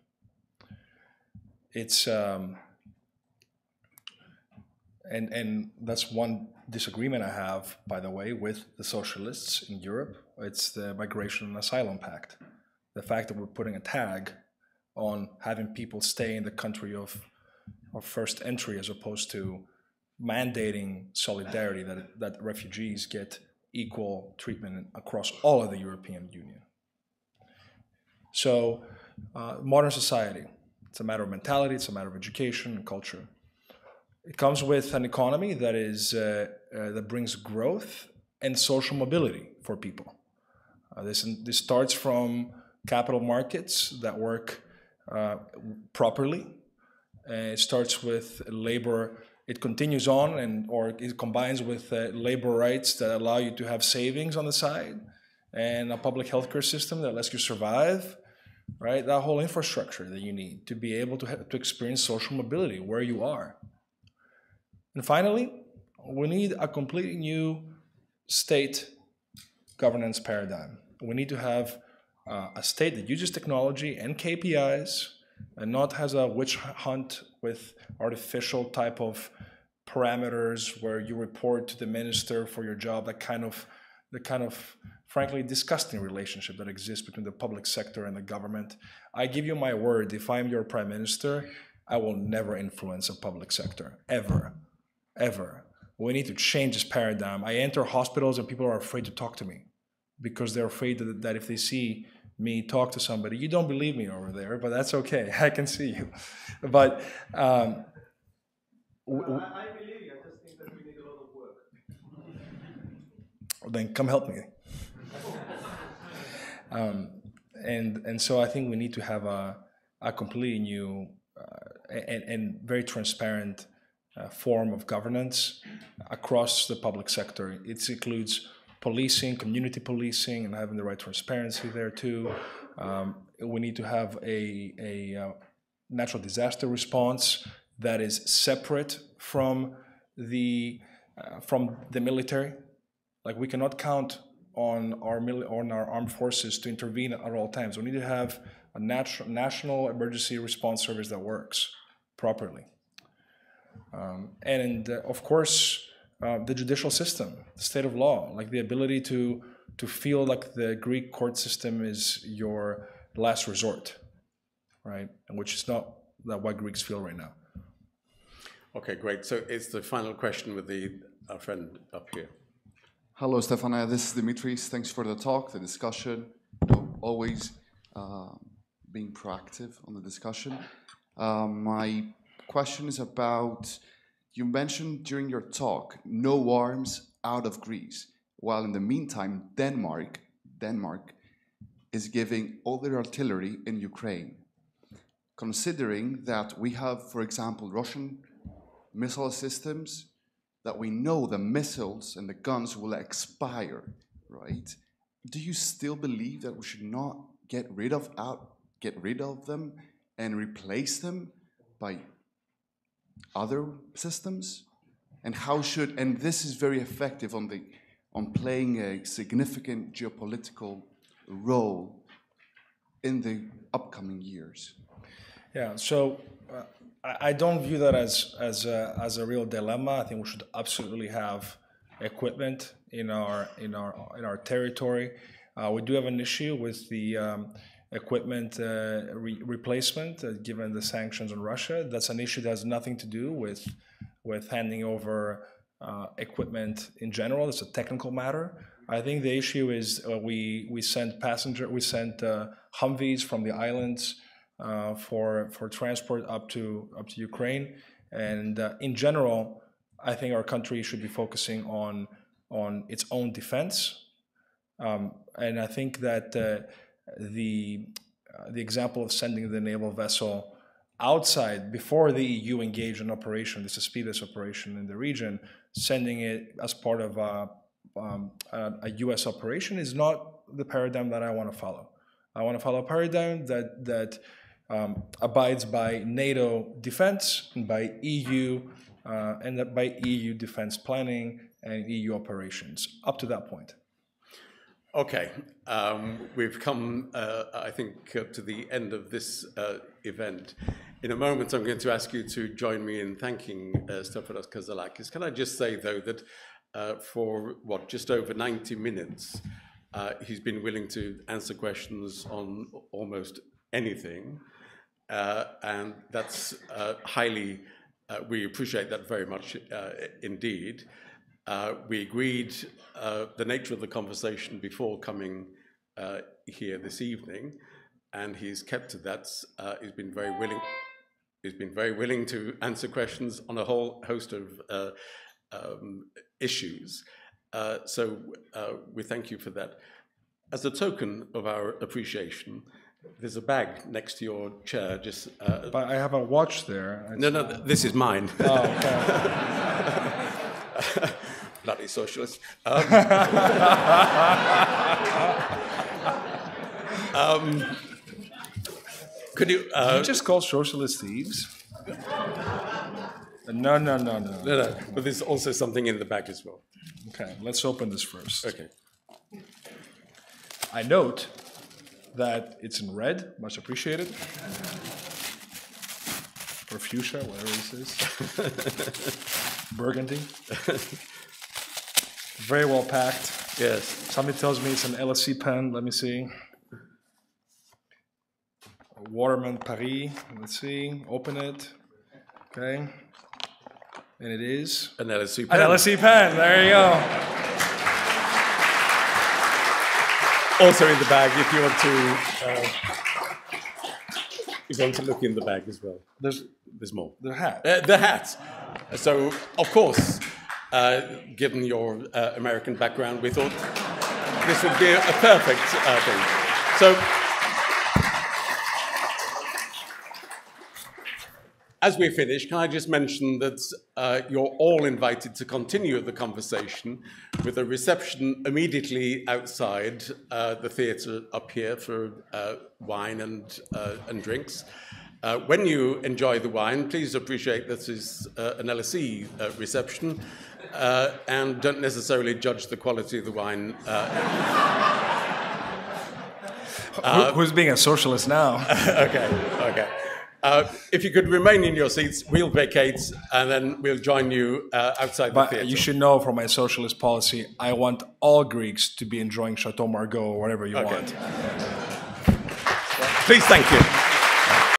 It's And that's one disagreement I have, by the way, with the socialists in Europe. It's the Migration and Asylum Pact. The fact that we're putting a tag on having people stay in the country of first entry as opposed to mandating solidarity, that refugees get equal treatment across all of the European Union. So modern society, it's a matter of mentality, it's a matter of education and culture. It comes with an economy that is that brings growth and social mobility for people. This starts from capital markets that work properly. It starts with labor. It continues on, or it combines with labor rights that allow you to have savings on the side, and a public healthcare system that lets you survive. Right, that whole infrastructure that you need to be able to experience social mobility where you are. And finally, we need a completely new state governance paradigm. We need to have a state that uses technology and KPIs and not has a witch hunt with artificial type of parameters where you report to the minister for your job, the kind of frankly disgusting relationship that exists between the public sector and the government. I give you my word, if I'm your prime minister, I will never influence a public sector, ever, ever. We need to change this paradigm. I enter hospitals and people are afraid to talk to me because they're afraid that if they see me talk to somebody, you don't believe me over there, but that's okay, I can see you. But I believe you, I just think that we need a lot of work. Well, then come help me. And so I think we need to have a completely new and very transparent form of governance across the public sector. It includes policing, community policing, and having the right transparency there too. We need to have a natural disaster response that is separate from the military. Like, we cannot count on our armed forces to intervene at all times. We need to have a national emergency response service that works properly. And of course, the judicial system, the state of law, like the ability to feel like the Greek court system is your last resort, right? And which is not what Greeks feel right now. Okay, great. So it's the final question with our friend up here. Hello, Stefana. This is Dimitris. Thanks for the talk, the discussion. Always being proactive on the discussion. My question is about, you mentioned during your talk, no arms out of Greece, while in the meantime, Denmark is giving all their artillery in Ukraine. Considering that we have, for example, Russian missile systems, that we know the missiles and the guns will expire, right? Do you still believe that we should not get rid of them and replace them by other systems? And and this is very effective on playing a significant geopolitical role in the upcoming years. Yeah, so I don't view that as a real dilemma. I think we should absolutely have equipment in our territory. We do have an issue with the equipment replacement, given the sanctions on Russia. That's an issue that has nothing to do with handing over equipment in general. It's a technical matter. I think the issue is we sent Humvees from the islands for transport up to Ukraine, and in general, I think our country should be focusing on its own defense, and I think that the example of sending the naval vessel outside before the EU engaged in operation, this Aspides operation in the region, sending it as part of a U.S. operation is not the paradigm that I want to follow. I want to follow a paradigm that abides by NATO defense and by EU defense planning and EU operations up to that point. Okay, we've come, I think, to the end of this event. In a moment, I'm going to ask you to join me in thanking Stéphanos Kazalakis. Can I just say, though, that for, just over 90 minutes, he's been willing to answer questions on almost anything, and that's highly, we appreciate that very much indeed. We agreed the nature of the conversation before coming here this evening, and he's kept to that. He's been very willing. He's been very willing to answer questions on a whole host of issues. So we thank you for that. As a token of our appreciation, there's a bag next to your chair. Just. But I have a watch there. No, this is mine. Oh, okay. Bloody socialist. Could you? Did you just call socialist thieves? No. But there's also something in the bag as well. Okay, let's open this first. Okay. I note that it's in red, much appreciated. Or fuchsia, whatever this is. Burgundy. Very well packed. Yes. Somebody tells me it's an LSC pen. Let me see. Waterman Paris. Let's see. Open it. Okay. And it is an LSC pen. An LSC pen. There you go. Also in the bag, if you want to look in the bag as well. There's more. The hat. The hat. So, of course, given your American background, we thought this would be a perfect thing. So, as we finish, can I just mention that you're all invited to continue the conversation with a reception immediately outside the theatre up here for wine and drinks. When you enjoy the wine, please appreciate this is an LSE reception and don't necessarily judge the quality of the wine. Who's being a socialist now? Okay. If you could remain in your seats, we'll vacate, and then we'll join you outside the theatre. You should know from my socialist policy, I want all Greeks to be enjoying Chateau Margaux or whatever you want. Please, thank you.